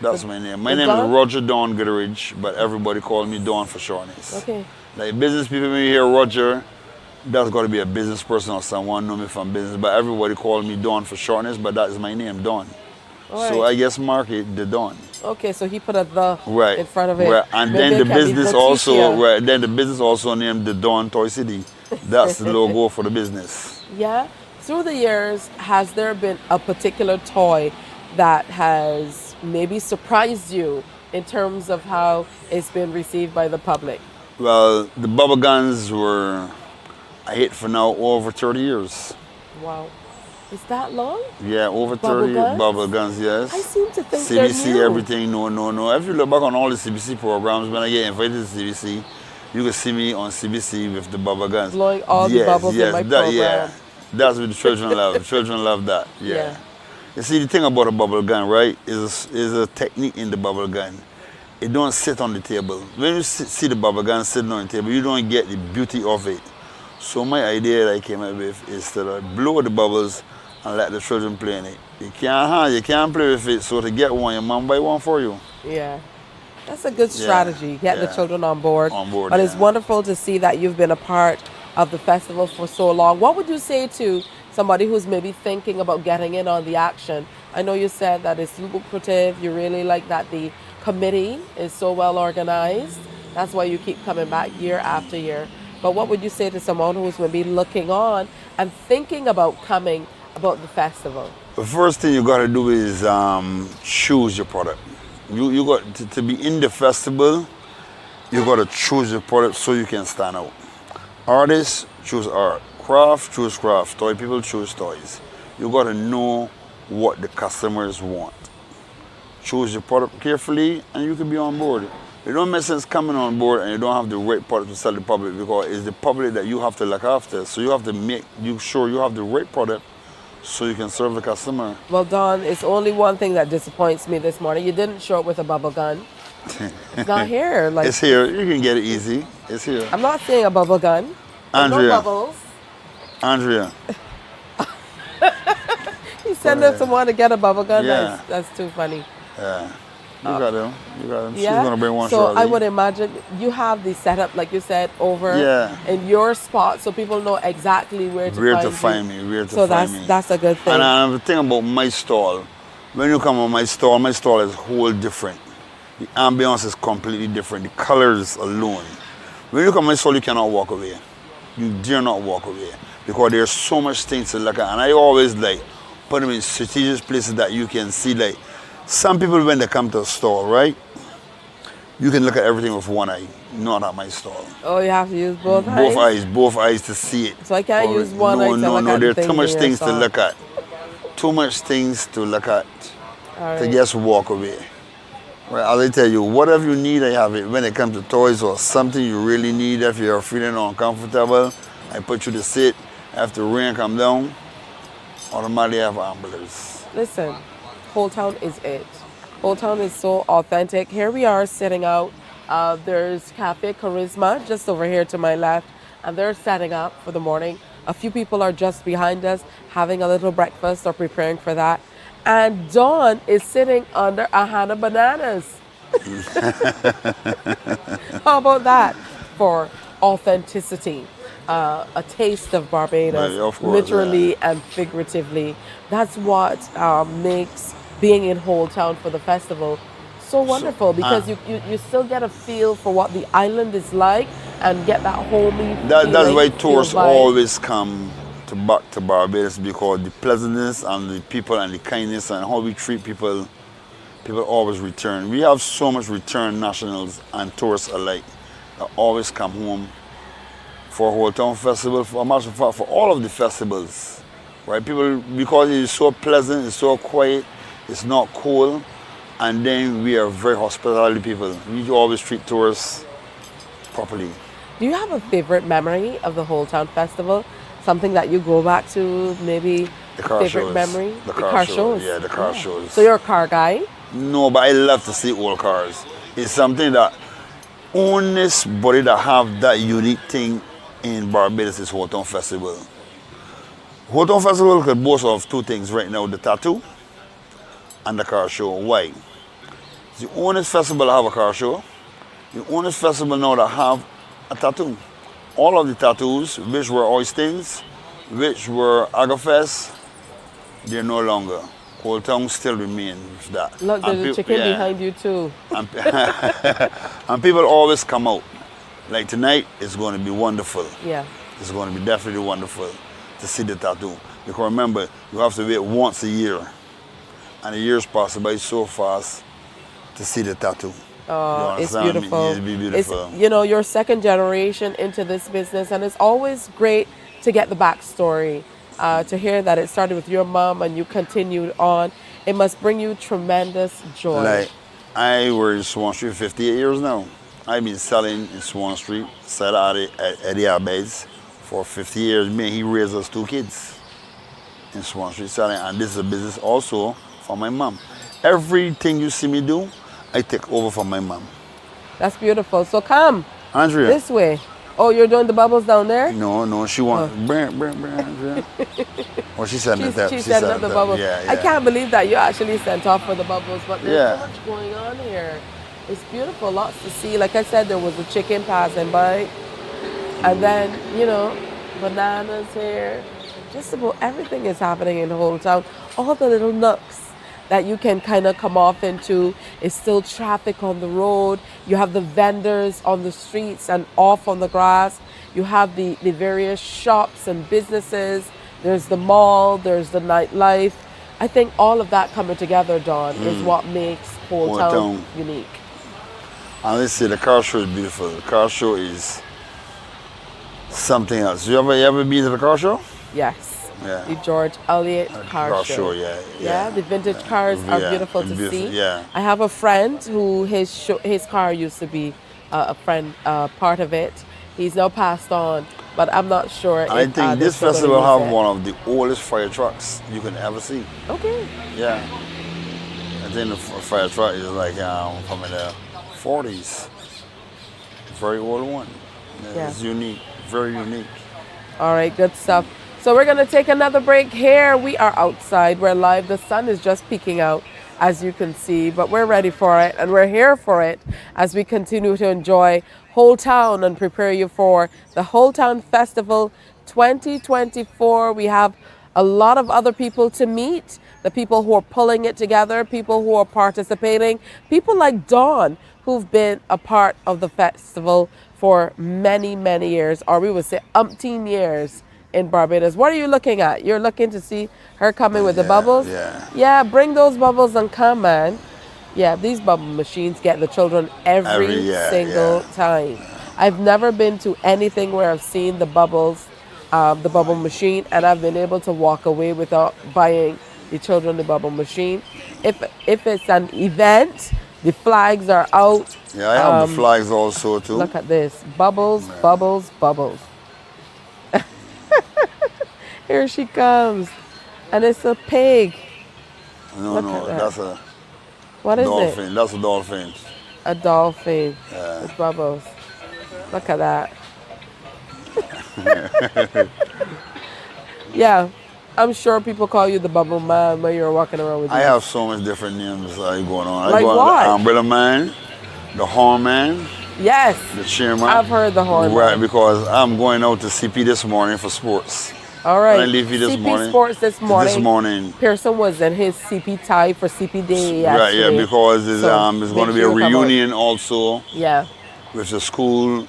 That's my name. My the name Don? is Roger Don Goodrich, but everybody call me Don for shortness. Okay. Like business people, when you hear Roger, that's got to be a business person or someone know me from business. But everybody call me Don for shortness, but that is my name, Don. All So right. I guess market the Don. Okay, so he put a the Right. in front of it. Right. And Maybe then it the can be business Leticia. also right. Then the business also named the Don Toy City. That's the logo for the business. Yeah. Through the years, has there been a particular toy that has maybe surprised you in terms of how it's been received by the public? Well, the bubble guns were a hit for now over 30 years. Wow. Is that long? Yeah, over Bubble 30 guns? bubble guns, yes. I seem to think they're CBC, new. everything, no. If you look back on all the CBC programs, when I get invited to CBC, you can see me on CBC with the bubble guns. Blowing all the bubbles in my program. Yeah, that's what the children love. Children love that, yeah. You see, the thing about a bubble gun, right, is a technique in the bubble gun. It don't sit on the table. When you see the bubble gun sitting on the table, you don't get the beauty of it. So my idea that I came up with is to blow the bubbles and let the children play in it. You can't play with it, so to get one, your mom buy one for you. Yeah. That's a good strategy. Get the children on board. But it's wonderful to see that you've been a part of the festival for so long. What would you say to somebody who's maybe thinking about getting in on the action? I know you said that it's lucrative. You really like that the committee is so well organized. That's why you keep coming back year after year. But what would you say to someone who's maybe looking on and thinking about coming about the festival? The first thing you got to do is choose your product. You got to be in the festival. You got to choose your product so you can stand out. Artists choose art, craft choose craft, toy people choose toys. You got to know what the customers want. Choose your product carefully, and you can be on board. It don't make sense coming on board and you don't have the right product to sell the public, because it's the public that you have to look after. So you have to make sure you have the right product so you can serve the customer. Well, Don, it's only one thing that disappoints me this morning. You didn't show up with a bubble gun. It's not here. It's here. You can get it easy. It's here. I'm not saying a bubble gun. Andrea. No bubbles. Andrea. You send up someone to get a bubble gun? Yeah. That's too funny. Yeah. You got him. She's Yeah? going to bring one So shortly. I would imagine you have the setup, like you said, over in your spot, so people know exactly where to find you. Where to so find me. that's a good thing. And the thing about my stall, when you come on my stall is whole different. The ambience is completely different. The colors alone. When you come on my stall, you cannot walk away. You dare not walk away, because there's so much things to look at. And I always put them in strategic places that you can see. Some people, when they come to a store, right, you can look at everything with one eye, not at my stall. Oh, you have to use both eyes? Both eyes to see it. So I can't use one eye to look at there are too much in things your to look at. Too much things to look at to just walk away. Well, as I tell you, whatever you need, I have it. When it comes to toys or something you really need, if you're feeling uncomfortable, I put you to sit. After rain come down, automatically have ambulance. Listen, Old Town is it. Old Town is so authentic. Here we are sitting out. There's Cafe Charisma just over here to my left, and they're setting up for the morning. A few people are just behind us having a little breakfast or preparing for that. And Dawn is sitting under a hand of bananas. How about that for authenticity? A taste of Barbados, Right, of course, literally and figuratively. That's what makes being in Old Town for the festival so wonderful, because you still get a feel for what the island is like and get that homey feeling. That's why tourists always come back to Barbados, because the pleasantness and the people and the kindness and how we treat people, people always return. We have so much return nationals and tourists alike that always come home for Old Town Festival, for all of the festivals, right? People, because it's so pleasant, it's so quiet, it's not cold, and then we are very hospitality people. We always treat tourists properly. Do you have a favorite memory of the Old Town Festival? Something that you go back to, maybe The car favorite shows. memory? The car shows. Yeah, the car shows. So you're a car guy? No, but I love to see old cars. It's something that only body that have that unique thing in Barbados is Old Town Festival. Old Town Festival could boast of two things right now: the tattoo and the car show. Why? It's the only festival that have a car show. The only festival now that have a tattoo. All of the tattoos, which were oysters, which were Agafest, they're no longer. Old Town still remain with that. Look, there's a chicken behind you too. And people always come out. Like tonight, it's going to be wonderful. Yeah. It's going to be definitely wonderful to see the tattoo. Because remember, you have to wait once a year and the years pass by so fast to see the tattoo. You It's understand me? beautiful. It'd be It's, beautiful. you know, your second generation into this business, and it's always great to get the backstory, to hear that it started with your mom and you continued on. It must bring you tremendous joy. Like, I work in Swan Street 58 years now. I've been selling in Swan Street, sell at the Arbeds for 50 years. Me and he raised us 2 kids in Swan Street selling, and this is a business also for my mom. Everything you see me do, I take over from my mom. That's beautiful. So come Andrea. this way. Oh, you're doing the bubbles down there? No, she want bring Andrea. Well, she said She's, that. she's setting up the bubbles. Yeah, I can't believe that you actually sent off for the bubbles, but there's Yeah. so much going on here. It's beautiful, lots to see. Like I said, there was a chicken passing by, and then, you know, bananas here. Just about everything is happening in the whole town. All the little nooks that you can kind of come off into. Is still traffic on the road. You have the vendors on the streets and off on the grass. You have the various shops and businesses. There's the mall, there's the nightlife. I think all of that coming together, Don, is what makes Whole Old Town Town. unique. And let's say the car show is beautiful. The car show is something else. You ever been to the car show? Yes. Yeah. The George Elliott car show. Yeah. The vintage cars are Yeah, beautiful to beautiful, see. yeah. I have a friend who his car used to be part of it. He's now passed on, but I'm not sure. I if, think they're this still gonna festival use have it. one of the oldest fire trucks you can ever see. Okay. Yeah. I think the fire truck is like from the 40s. Very old one. Yeah. It's unique, very unique. All right, good stuff. So we're going to take another break here. We are outside. We're live. The sun is just peeking out, as you can see, but we're ready for it, and we're here for it as we continue to enjoy Whole Town and prepare you for the Whole Town Festival 2024. We have a lot of other people to meet, the people who are pulling it together, people who are participating, people like Dawn, who've been a part of the festival for many, many years, or we would say umpteen years in Barbados. What are you looking at? You're looking to see her coming with the bubbles? Yeah. Yeah, bring those bubbles and come, man. Yeah, these bubble machines get the children every single time. I've never been to anything where I've seen the bubbles, the bubble machine, and I've been able to walk away without buying the children the bubble machine. If it's an event, the flags are out. Yeah, I have the flags also too. Look at this. Bubbles, bubbles, bubbles. Here she comes. And it's a pig. No, Look no, at that. that's a What is dolphin. it? That's a dolphin. A dolphin Yeah. with bubbles. Look at that. Yeah, I'm sure people call you the bubble man when you're walking around with I these. have so much different names going on. Like I go what? The umbrella man, the horn man, Yes, the chairman. I've heard the horn Right, man. because I'm going out to CP this morning for sports. All right. When I leave you this CP morning. Sports this morning. This morning. Pearson was in his CP tie for CP Day Right, yeah, yesterday. because it's, So it's make going to be sure a you come out. reunion also Yeah. with the school.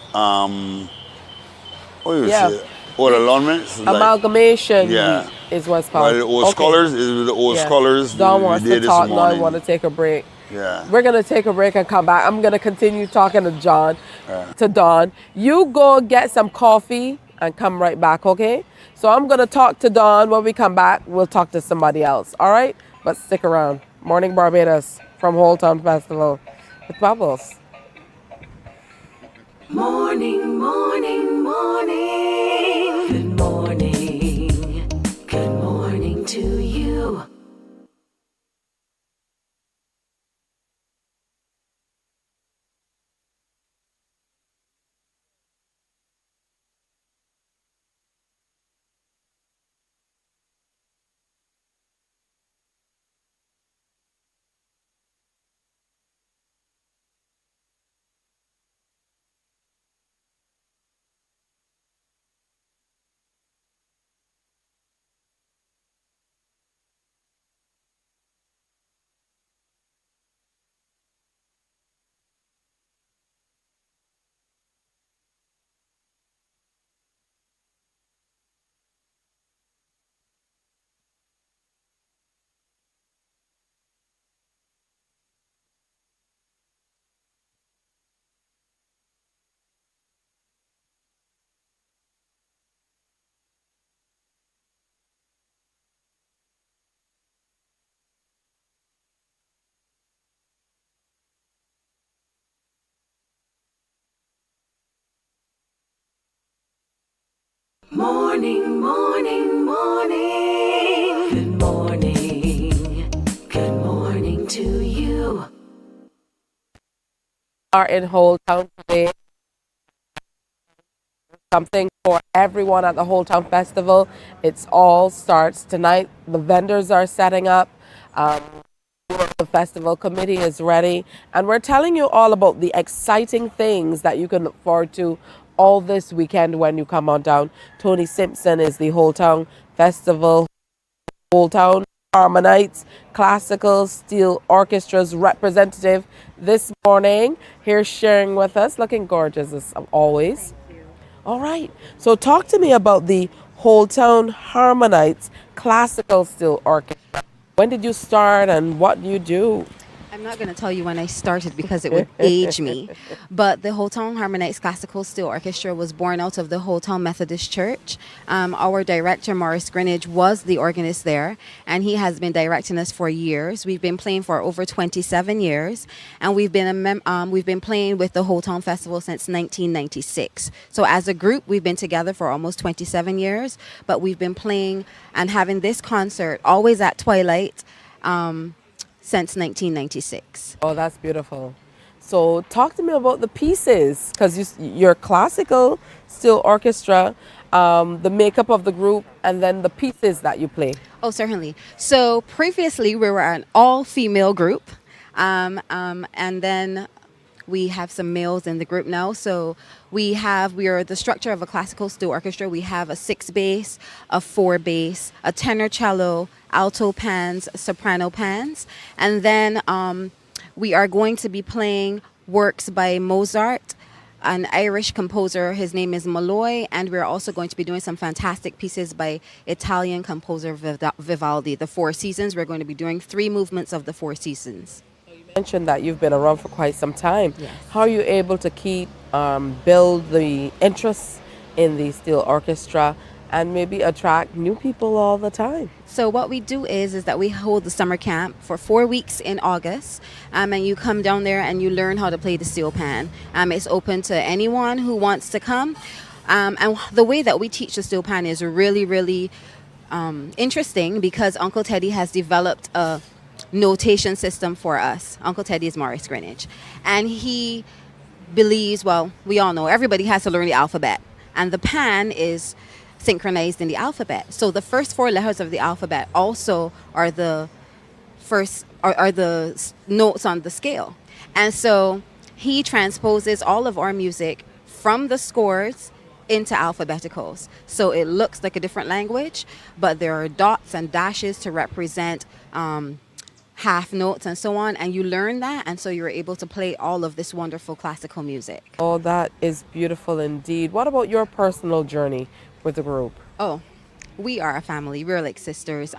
What do you Yeah. say? Oh, the alumnus? Like, Amalgamation Yeah. week is what's well, called. the old Okay. scholars is with the old Yeah. scholars. Dawn we wants did to this talk now. I morning. want to take a break. Yeah. We're gonna take a break and come back. I'm gonna continue talking to to Dawn. You go get some coffee and come right back, okay? So I'm gonna talk to Dawn. When we come back, we'll talk to somebody else. All right? But stick around. Morning Barbados from Whole Town Festival with Bubbles. Morning, morning, morning. Good morning. Good morning to you. Morning, morning, morning. Good morning. Good morning to you. Are in Whole Town today. Something for everyone at the Whole Town Festival. It's all starts tonight. The vendors are setting up. Um, the festival committee is ready, and we're telling you all about the exciting things that you can look forward to all this weekend when you come on down. Tony Simpson is the Whole Town Festival, Whole Town Harmonites Classical Steel Orchestra's representative this morning, here sharing with us, looking gorgeous as always. All right, so talk to me about the Whole Town Harmonites Classical Steel Orchestra. When did you start and what do you do? I'm not going to tell you when I started because it would age me. But the Holetown Harmonites Classical Steel Orchestra was born out of the Holetown Methodist Church. Our director, Morris Greenidge, was the organist there, and he has been directing us for years. We've been playing for over 27 years, and we've been playing with the Holetown Festival since 1996. So as a group, we've been together for almost 27 years, but we've been playing and having this concert always at twilight. Since 1996. Oh, that's beautiful. So talk to me about the pieces, because you're classical steel orchestra, the makeup of the group, and then the pieces that you play. Oh, certainly. So previously we were an all-female group, and then we have some males in the group now. So we are the structure of a classical steel orchestra. We have a 6 bass, a 4 bass, a tenor cello, alto pans, soprano pans, and then we are going to be playing works by Mozart, an Irish composer. His name is Malloy, and we're also going to be doing some fantastic pieces by Italian composer Vivaldi. The 4 Seasons. We're going to be doing 3 movements of the 4 Seasons. Mentioned that you've been around for quite some time. Yes. How are you able to keep build the interest in the steel orchestra and maybe attract new people all the time? So what we do is that we hold the summer camp for 4 weeks in August, and you come down there and you learn how to play the steel pan. It's open to anyone who wants to come, and the way that we teach the steel pan is really, really interesting, because Uncle Teddy has developed a notation system for us. Uncle Teddy is Morris Greenidge, and he believes, well, we all know everybody has to learn the alphabet, and the pan is synchronized in the alphabet. So the first 4 letters of the alphabet also are the notes on the scale. And so he transposes all of our music from the scores into alphabeticals. So it looks like a different language, but there are dots and dashes to represent half notes and so on, and you learn that, and so you're able to play all of this wonderful classical music. Oh, that is beautiful indeed. What about your personal journey with the group? Oh, we are a family. We're like sisters.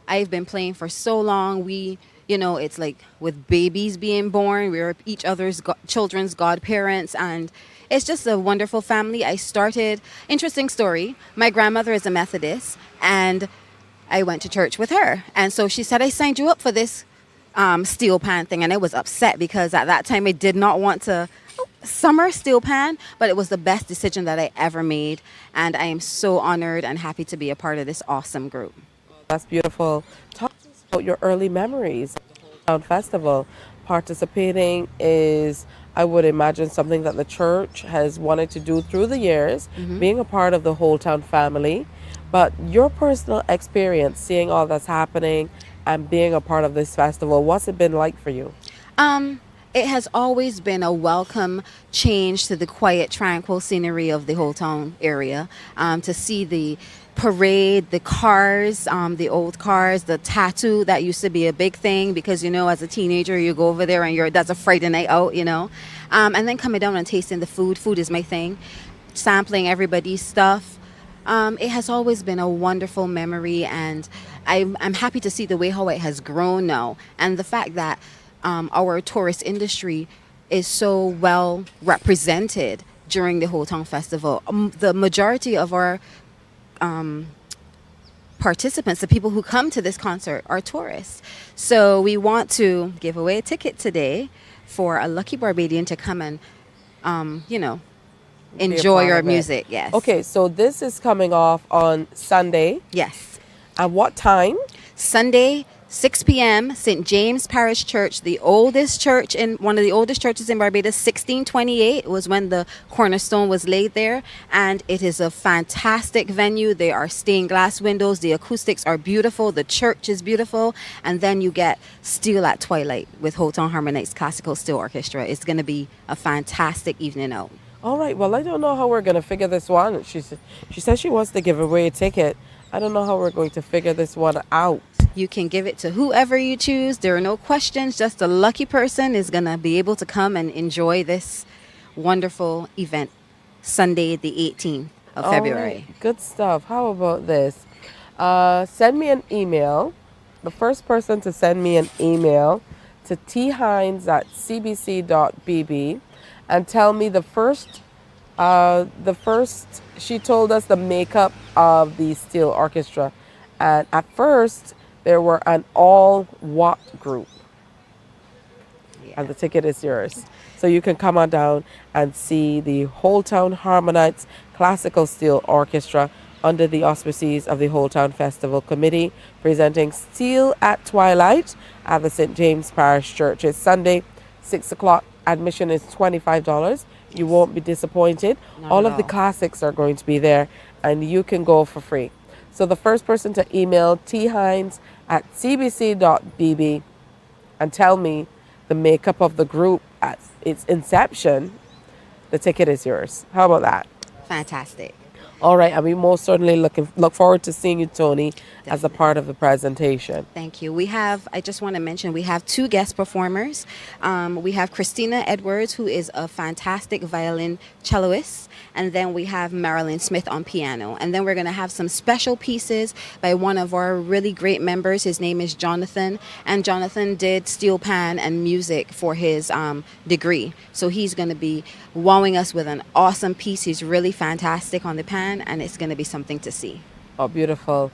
I've been playing for so long. It's like with babies being born, we're each other's children's godparents, and it's just a wonderful family. Interesting story, my grandmother is a Methodist, and I went to church with her, and so she said, I signed you up for this steel pan thing, and I was upset because at that time I did not want to summer steel pan, but it was the best decision that I ever made, and I am so honored and happy to be a part of this awesome group. That's beautiful. Talk to us about your early memories of the Whole Town Festival. Participating is, I would imagine, something that the church has wanted to do through the years, being a part of the Whole Town family. But your personal experience, seeing all that's happening and being a part of this festival, what's it been like for you? It has always been a welcome change to the quiet, tranquil scenery of the Whole Town area. To see the parade, the cars, the old cars, the tattoo that used to be a big thing because, as a teenager, you go over there and that's a Friday night out, and then coming down and tasting the food. Food is my thing. Sampling everybody's stuff. It has always been a wonderful memory, and I'm happy to see the way how it has grown now, and the fact that our tourist industry is so well represented during the Whole Town Festival. The majority of our participants, the people who come to this concert, are tourists. So we want to give away a ticket today for a lucky Barbadian to come and, enjoy part your of it. music. Yes. Okay, so this is coming off on Sunday. Yes. At what time? Sunday, 6 p.m., St. James Parish Church, the oldest church in one of the oldest churches in Barbados. 1628 was when the cornerstone was laid there, and it is a fantastic venue. There are stained glass windows, the acoustics are beautiful, the church is beautiful, and then you get Steel at Twilight with Holtown Harmonics Classical Steel Orchestra. It's going to be a fantastic evening out. All right, well, I don't know how we're going to figure this one. She says she wants to give away a ticket. I don't know how we're going to figure this one out. You can give it to whoever you choose. There are no questions. Just a lucky person is going to be able to come and enjoy this wonderful event Sunday, the 18th of February. Right, good stuff. How about this? Send me an email. The first person to send me an email to thines@cbc.bb and tell me the first, she told us the makeup of the steel orchestra. And at first, there were an all-what group. Yeah. And the ticket is yours. So you can come on down and see the Holtown Harmonites Classical Steel Orchestra under the auspices of the Holtown Festival Committee, presenting Steel at Twilight at the St. James Parish Church. It's Sunday, 6 o'clock. Admission is $25. You won't be disappointed. All of the classics are going to be there, and you can go for free. So the first person to email thines@cbc.bb and tell me the makeup of the group at its inception, the ticket is yours. How about that? Fantastic. All right, and we most certainly look forward to seeing you, Tony, as a part of the presentation. Thank you. I just want to mention, we have two guest performers. We have Christina Edwards, who is a fantastic violin celloist, and then we have Marilyn Smith on piano. And then we're going to have some special pieces by one of our really great members. His name is Jonathan, and Jonathan did steel pan and music for his degree. So he's going to be wowing us with an awesome piece. He's really fantastic on the pan, and it's going to be something to see. Oh, beautiful.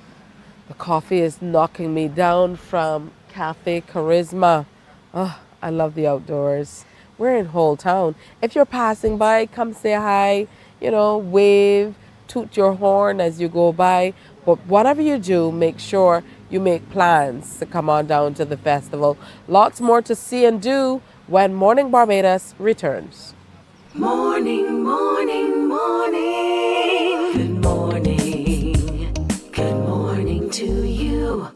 The coffee is knocking me down from Cafe Charisma. Oh, I love the outdoors. We're in Holtown. If you're passing by, come say hi, wave, toot your horn as you go by. But whatever you do, make sure you make plans to come on down to the festival. Lots more to see and do when Morning Barbados returns. Morning, morning, morning. Good morning. Good morning to you.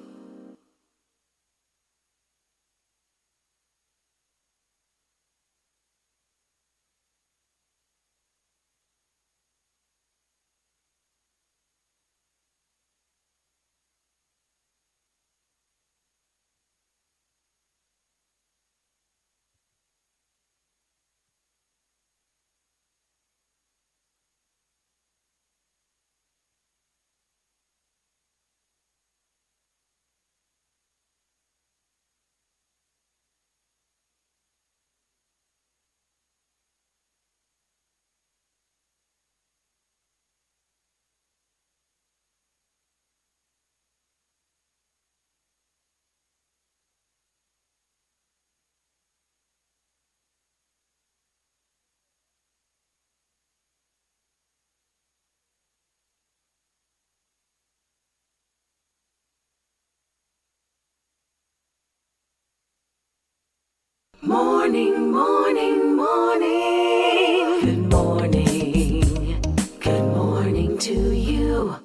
Morning, morning, morning. Good morning. Good morning to you.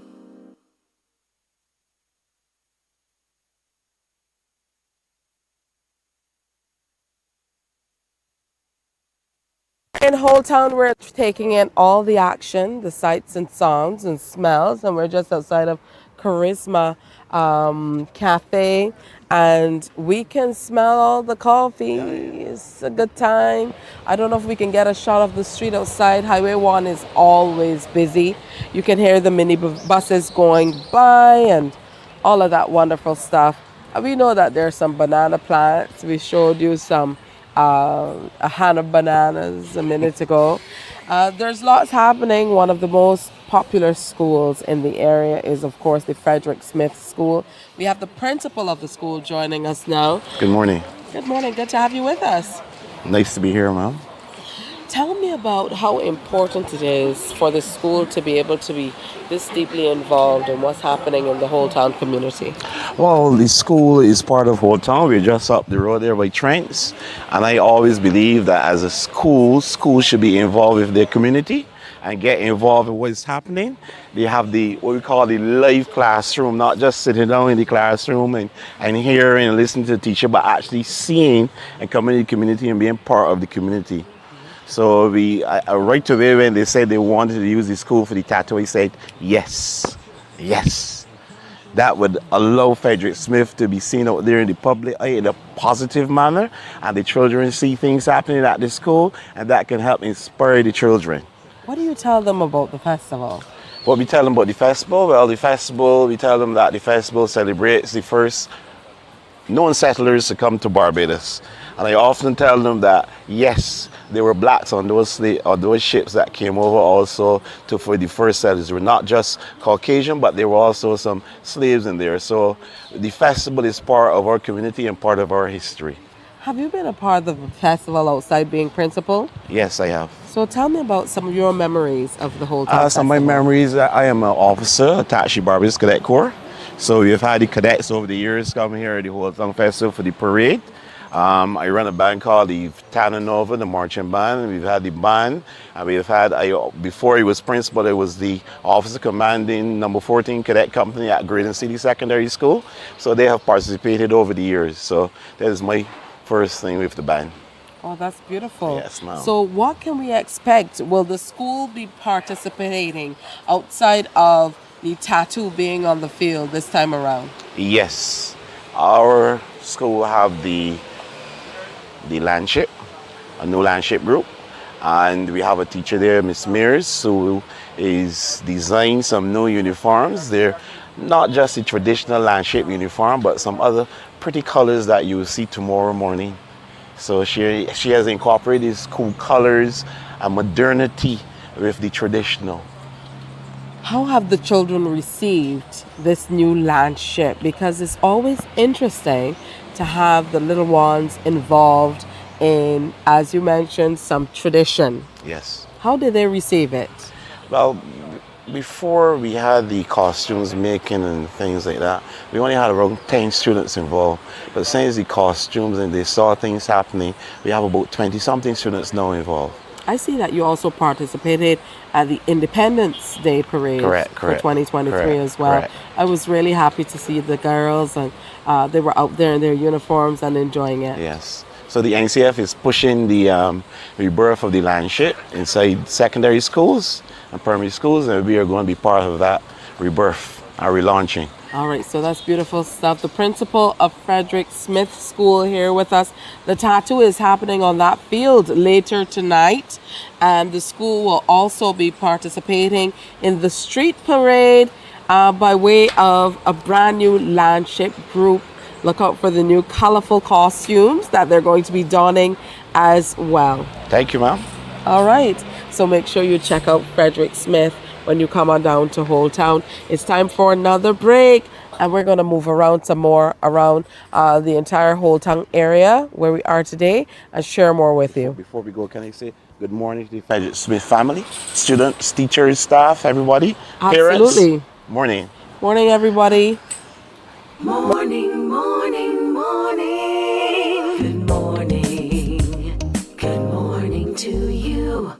In Holtown, we're taking in all the action, the sights and sounds and smells, and we're just outside of Charisma Cafe, and we can smell all the coffee. It's a good time. I don't know if we can get a shot of the street outside. Highway 1 is always busy. You can hear the mini buses going by and all of that wonderful stuff. We know that there's some banana plants. We showed you some a hand of bananas a minute ago. There's lots happening. One of the most popular schools in the area is, of course, the Frederick Smith School. We have the principal of the school joining us now. Good morning. Good morning. Good to have you with us. Nice to be here, Mom. Tell me about how important it is for the school to be able to be this deeply involved in what's happening in the whole town community. Well, the school is part of Old Town. We're just up the road there by Trents. And I always believe that as a school, schools should be involved with their community and get involved in what is happening. They have the what we call the live classroom, not just sitting down in the classroom and hearing and listening to the teacher, but actually seeing and coming in the community and being part of the community. So right away when they said they wanted to use the school for the tattoo, I said, yes, yes. That would allow Frederick Smith to be seen out there in the public eye in a positive manner, and the children see things happening at the school, and that can help inspire the children. What do you tell them about the festival? What we tell them about the festival? Well, we tell them that the festival celebrates the first known settlers to come to Barbados. And I often tell them that, yes, there were blacks on those ships that came over also for the first settlers. They were not just Caucasian, but there were also some slaves in there. So the festival is part of our community and part of our history. Have you been a part of the festival outside being principal? Yes, I have. So tell me about some of your memories of the whole town Some of my festival. memories, I am an officer attached to Barbados Cadet Corps. So we've had the cadets over the years come here at the Whole Town Festival for the parade. I run a band called the Tananova, the marching band. We've had the band, and we've had, before he was principal, it was the officer commanding number 14 cadet company at Graydon City Secondary School. So they have participated over the years. So that is my first thing with the band. Oh, that's beautiful. Yes, ma'am. So what can we expect? Will the school be participating outside of the tattoo being on the field this time around? Yes, our school will have the landship, a new landship group, and we have a teacher there, Miss Mears, who is designing some new uniforms. They're not just the traditional landship uniform, but some other pretty colors that you will see tomorrow morning. So she has incorporated these cool colors and modernity with the traditional. How have the children received this new landship? Because it's always interesting to have the little ones involved in, as you mentioned, some tradition. Yes. How did they receive it? Well, before we had the costumes making and things like that, we only had around 10 students involved. But since the costumes and they saw things happening, we have about 20-something students now involved. I see that you also participated at the Independence Day parade for 2023 as well. Correct. I was really happy to see the girls, and they were out there in their uniforms and enjoying it. Yes. So the NCF is pushing the rebirth of the landship inside secondary schools and primary schools, and we are going to be part of that rebirth and relaunching. All right, so that's beautiful stuff. The principal of Frederick Smith School here with us. The tattoo is happening on that field later tonight, and the school will also be participating in the street parade by way of a brand new landship group. Look out for the new colorful costumes that they're going to be donning as well. Thank you, ma'am. All right, so make sure you check out Frederick Smith when you come on down to Whole Town. It's time for another break, and we're going to move around some more around the entire Whole Town area where we are today and share more with you. Before we go, can I say good morning to the Frederick Smith family, students, teachers, staff, everybody, Absolutely. Parents. Morning. Morning, everybody. Morning, morning, morning. Good morning. Good morning to you.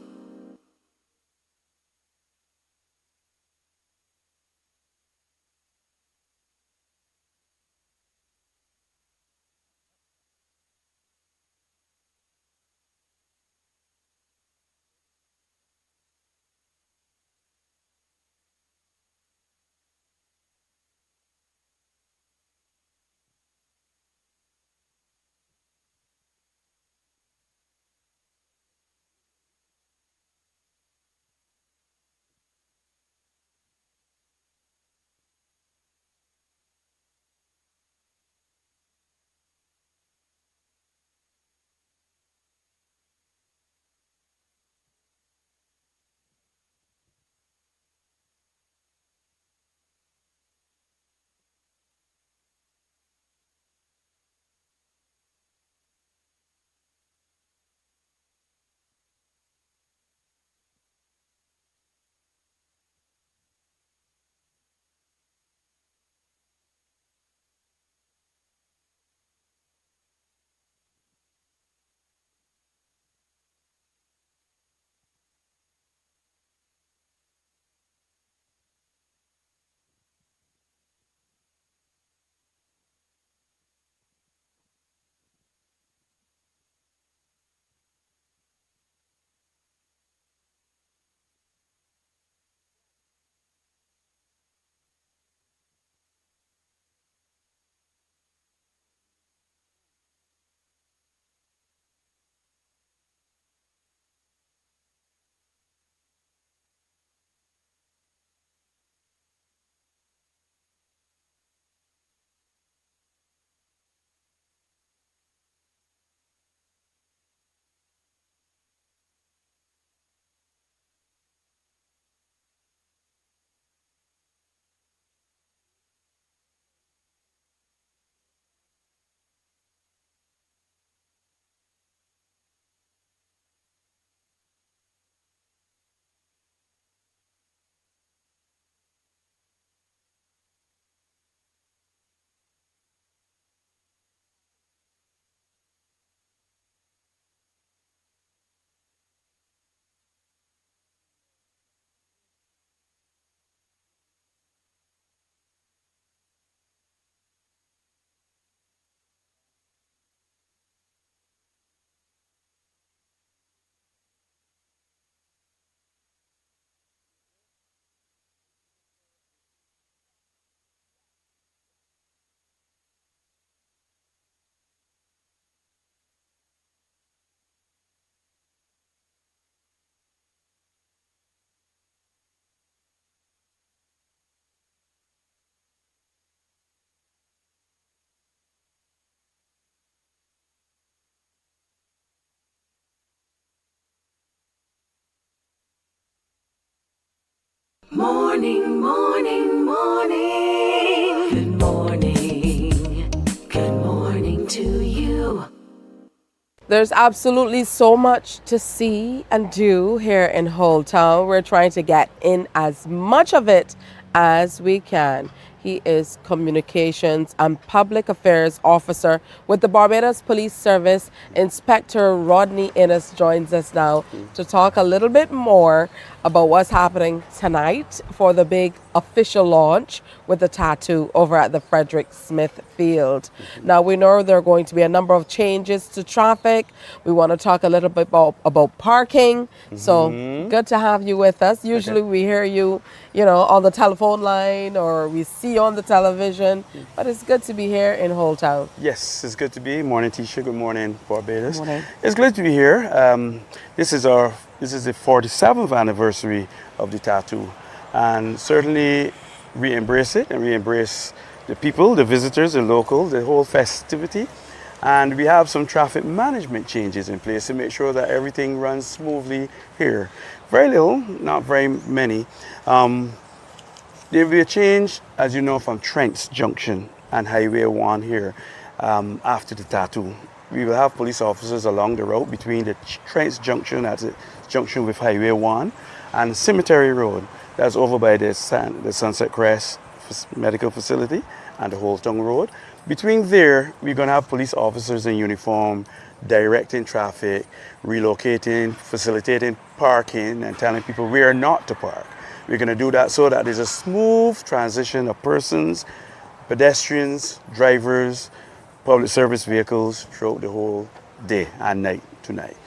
Morning, morning, morning. Good morning. Good morning to you. There's absolutely so much to see and do here in Whole Town. We're trying to get in as much of it as we can. He is Communications and Public Affairs Officer with the Barbados Police Service. Inspector Rodney Innes joins us now to talk a little bit more about what's happening tonight for the big official launch with the tattoo over at the Frederick Smith Field. Now, we know there are going to be a number of changes to traffic. We want to talk a little bit about parking. So good to have you with us. Usually we hear you, on the telephone line or we see you on the television, but it's good to be here in Whole Town. Yes, it's good to be. Morning, Tisha. Good morning, Barbados. Good morning. It's good to be here. This is the 47th anniversary of the tattoo, and certainly we embrace it, and we embrace the people, the visitors, the locals, the whole festivity. And we have some traffic management changes in place to make sure that everything runs smoothly here. Very little, not very many. There will be a change, as you know, from Trent's Junction and Highway 1 here after the tattoo. We will have police officers along the route between the Trent's Junction at the junction with Highway 1 and Cemetery Road. That's over by the Sunset Crest Medical Facility and the Whole Town Road. Between there, we're going to have police officers in uniform directing traffic, relocating, facilitating parking, and telling people where not to park. We're going to do that so that there's a smooth transition of persons, pedestrians, drivers, public service vehicles throughout the whole day and night tonight.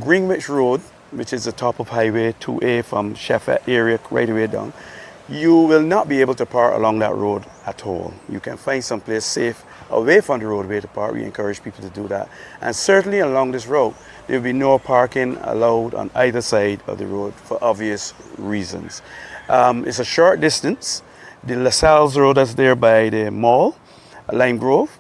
Greenwich Road, which is the top of Highway 2A from Sheffield area right away down, you will not be able to park along that road at all. You can find some place safe away from the roadway to park. We encourage people to do that. And certainly along this road, there will be no parking allowed on either side of the road for obvious reasons. It's a short distance. The LaSalle's Road that's there by the mall, Lime Grove,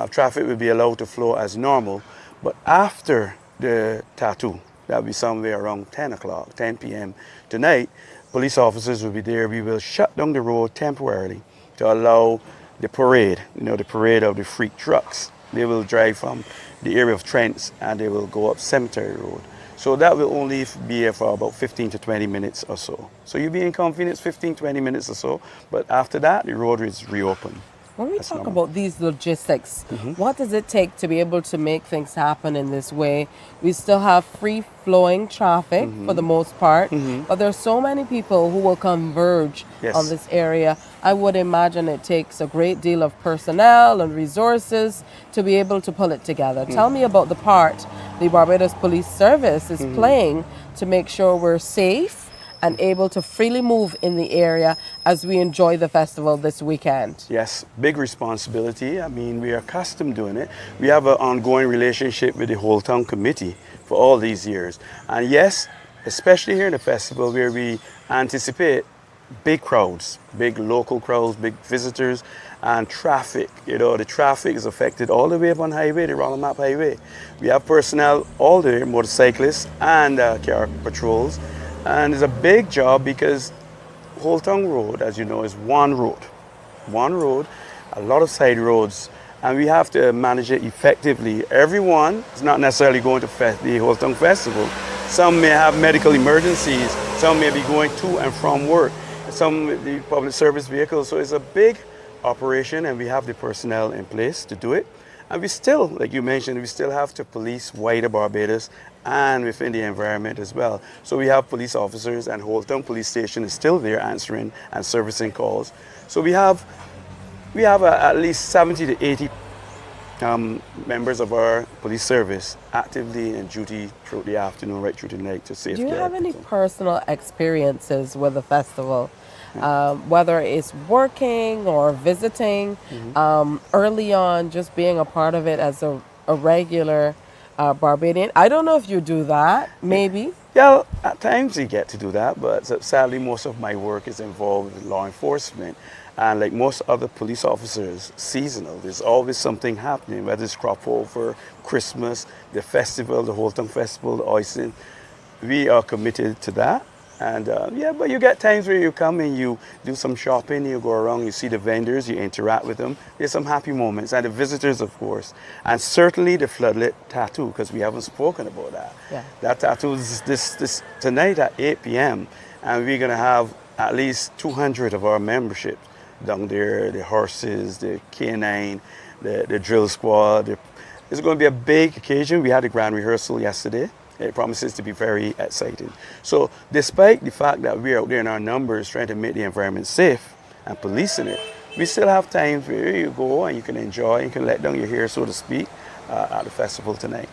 traffic will be allowed to flow as normal. But after the tattoo, that'll be somewhere around 10 p.m. tonight, police officers will be there. We will shut down the road temporarily to allow the parade, the parade of the freak trucks. They will drive from the area of Trent's and they will go up Cemetery Road. So that will only be here for about 15 to 20 minutes or so. So you'll be inconvenienced 15, 20 minutes or so, but after that, the road is reopened. When we That's talk normal. about these logistics, what does it take to be able to make things happen in this way? We still have free-flowing traffic for the most part, but there's so many people who will converge Yes. on this area. I would imagine it takes a great deal of personnel and resources to be able to pull it together. Tell me about the part the Barbados Police Service is playing to make sure we're safe and able to freely move in the area as we enjoy the festival this weekend. Yes, big responsibility. I mean, we are accustomed doing it. We have an ongoing relationship with the Whole Town Committee for all these years. And yes, especially here in the festival where we anticipate big crowds, big local crowds, big visitors, and traffic. The traffic is affected all the way up on highway, the Rollamap Highway. We have personnel all there, motorcyclists and car patrols. And it's a big job because Whole Town Road, as you know, is one road. One road, a lot of side roads, and we have to manage it effectively. Everyone is not necessarily going to the Whole Town Festival. Some may have medical emergencies, some may be going to and from work, some with the public service vehicles. So it's a big operation and we have the personnel in place to do it. And we still, like you mentioned, we still have to police wider Barbados and within the environment as well. So we have police officers and Whole Town Police Station is still there answering and servicing calls. So we have at least 70 to 80 members of our police service actively in duty throughout the afternoon, right through the night to safeguard. Do you have any personal experiences with the festival? Whether it's working or visiting, early on, just being a part of it as a regular Barbadian. I don't know if you do that, maybe. Yeah, at times you get to do that, but sadly most of my work is involved with law enforcement. And like most other police officers, seasonal, there's always something happening, whether it's crop over, Christmas, the festival, the Whole Town Festival, the hoisting. We are committed to that. And yeah, but you get times where you come and you do some shopping, you go around, you see the vendors, you interact with them. There's some happy moments, and the visitors, of course, and certainly the floodlit tattoo, because we haven't spoken about that. Yeah. That tattoo is this tonight at 8 p.m. and we're gonna have at least 200 of our membership down there. The horses, the canine, the drill squad. It's going to be a big occasion. We had a grand rehearsal yesterday. It promises to be very exciting. So despite the fact that we're out there in our numbers trying to make the environment safe and policing it, we still have time where you go and you can enjoy, you can let down your hair, so to speak, at the festival tonight.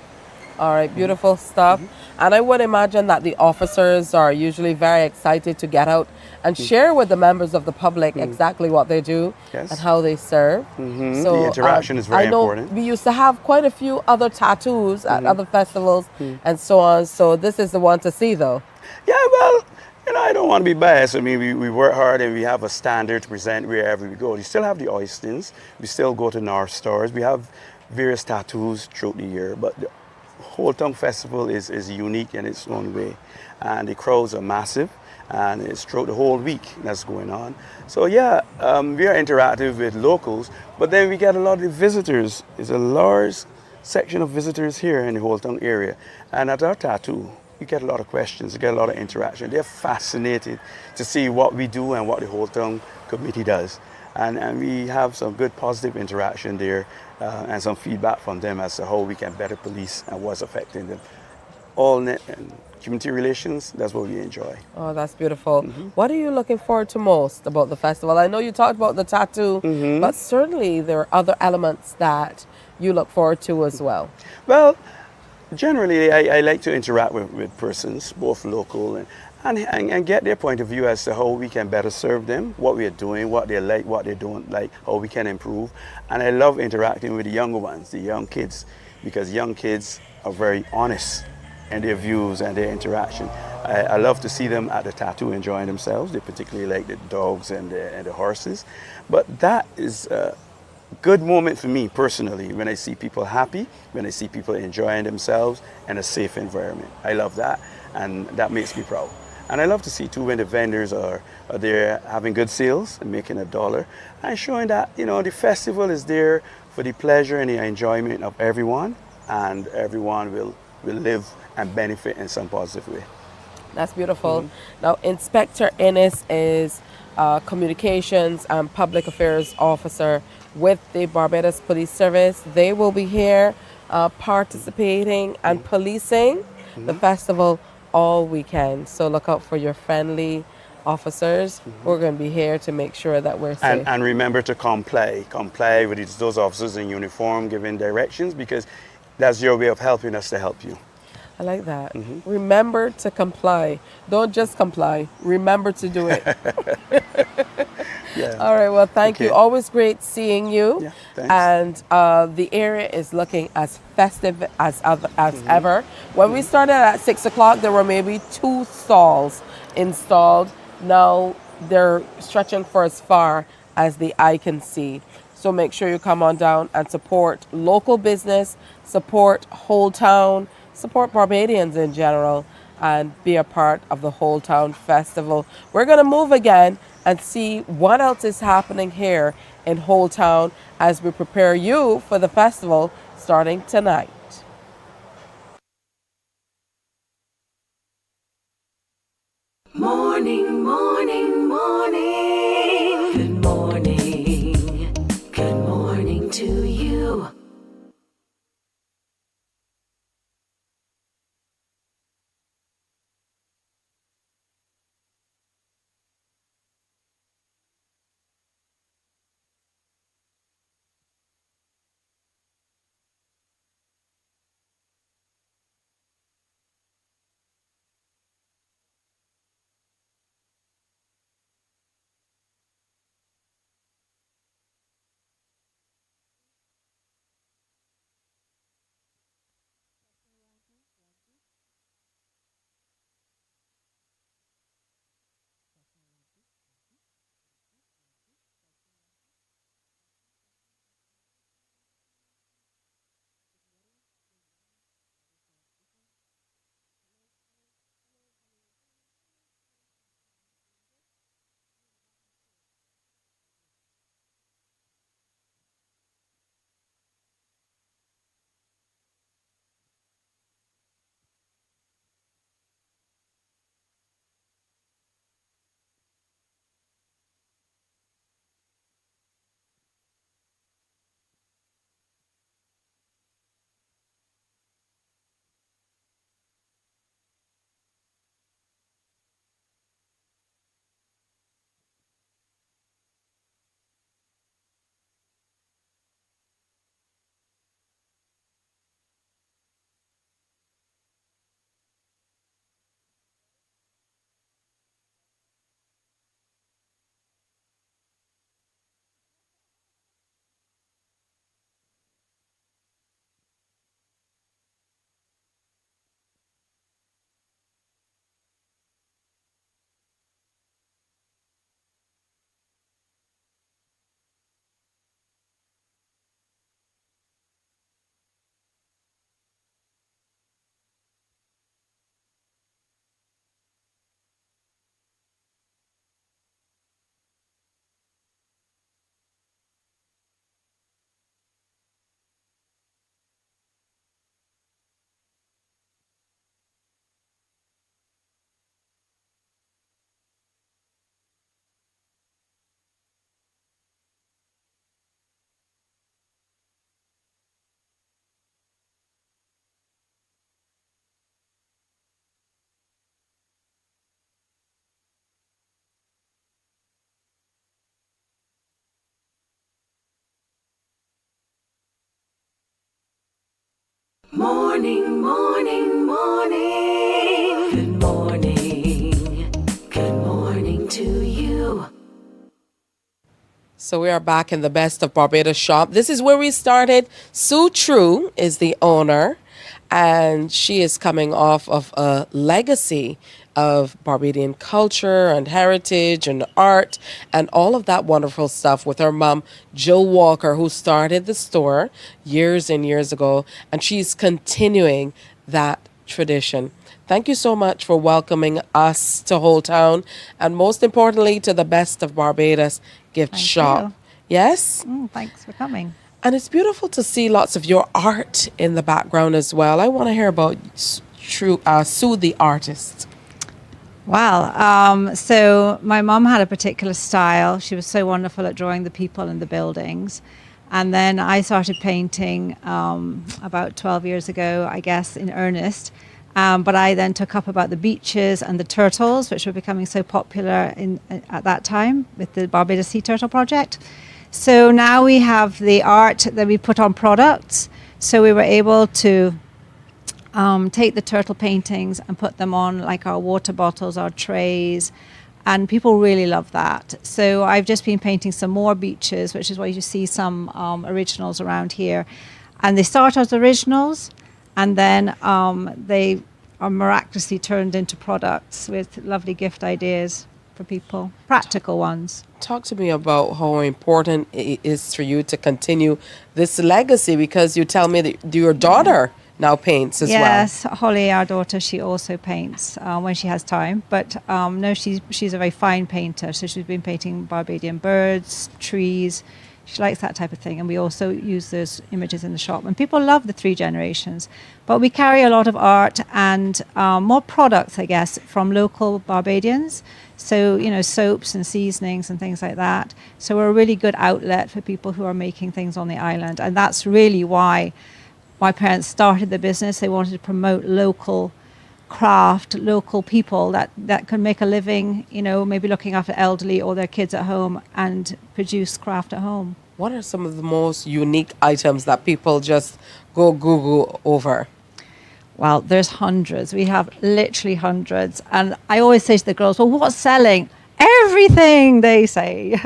All right, beautiful stuff. And I would imagine that the officers are usually very excited to get out and share with the members of the public exactly what they do Yes. and how they serve. The interaction is very I know important. we used to have quite a few other tattoos at other festivals and so on. So this is the one to see, though. Yeah, well, you know, I don't want to be biased. I mean, we work hard and we have a standard to present wherever we go. We still have the Oystons. We still go to North Stars. We have various tattoos throughout the year, but the Whole Tongue Festival is unique in its own way. And the crowds are massive, and it's throughout the whole week that's going on. So yeah, we are interactive with locals, but then we get a lot of visitors. There's a large section of visitors here in the Whole Tongue area. And at our tattoo, you get a lot of questions, you get a lot of interaction. They're fascinated to see what we do and what the Whole Tongue committee does. And we have some good positive interaction there and some feedback from them as to how we can better police and what's affecting them. All net and community relations, that's what we enjoy. Oh, that's beautiful. What are you looking forward to most about the festival? I know you talked about the tattoo, but certainly there are other elements that you look forward to as well. Well, generally, I like to interact with persons, both local and get their point of view as to how we can better serve them, what we are doing, what they like, what they don't like, how we can improve. And I love interacting with the younger ones, the young kids, because young kids are very honest in their views and their interaction. I love to see them at the tattoo enjoying themselves. They particularly like the dogs and the horses. But that is a good moment for me personally when I see people happy, when I see people enjoying themselves in a safe environment. I love that, and that makes me proud. And I love to see too when the vendors are there having good sales and making $1 and showing that, you know, the festival is there for the pleasure and the enjoyment of everyone, and everyone will live and benefit in some positive way. That's beautiful. Now, Inspector Ennis is Communications and Public Affairs Officer with the Barbados Police Service. They will be here participating and policing the festival all weekend. So look out for your friendly officers. We're going to be here to make sure that we're safe. And remember to comply with those officers in uniform giving directions, because that's your way of helping us to help you. I like that. Remember to comply. Don't just comply. Remember to do it. Yeah. All right. Well, thank you. Always great seeing you. Yeah, thanks. And the area is looking as festive as ever. When we started at 6 o'clock, there were maybe 2 stalls installed. Now they're stretching for as far as the eye can see. So make sure you come on down and support local business, support Whole Town, support Barbadians in general, and be a part of the Whole Town Festival. We're going to move again and see what else is happening here in Whole Town as we prepare you for the festival starting tonight. Morning, morning, morning. Good morning. Good morning to you. Morning, morning, morning. Good morning. Good morning to you. So we are back in the Best of Barbados shop. This is where we started. Sue True is the owner, and she is coming off of a legacy of Barbadian culture and heritage and art and all of that wonderful stuff with her mom, Jill Walker, who started the store years and years ago, and she's continuing that tradition. Thank you so much for welcoming us to Whole Town, and most importantly to the Best of Barbados gift shop. you. Yes? Thanks for coming. And it's beautiful to see lots of your art in the background as well. I want to hear about Sue the artist. Well, so my mom had a particular style. She was so wonderful at drawing the people and the buildings. And then I started painting about 12 years ago, I guess, in earnest. But I then took up about the beaches and the turtles, which were becoming so popular at that time with the Barbados Sea Turtle Project. So now we have the art that we put on products. So we were able to take the turtle paintings and put them on like our water bottles, our trays, and people really love that. So I've just been painting some more beaches, which is why you see some originals around here. And they start as originals, and then they are miraculously turned into products with lovely gift ideas for people, practical ones. Talk to me about how important it is for you to continue this legacy, because you tell me that your daughter now paints as well. Yes, Holly, our daughter, she also paints when she has time. But no, she's a very fine painter. So she's been painting Barbadian birds, trees. She likes that type of thing. And we also use those images in the shop. And people love the three generations. But we carry a lot of art and more products, I guess, from local Barbadians. So, you know, soaps and seasonings and things like that. So we're a really good outlet for people who are making things on the island. And that's really why my parents started the business. They wanted to promote local craft, local people that could make a living, you know, maybe looking after elderly or their kids at home and produce craft at home. What are some of the most unique items that people just go Google over? Well, there's hundreds. We have literally hundreds. And I always say to the girls, well, what's selling? Everything, they say.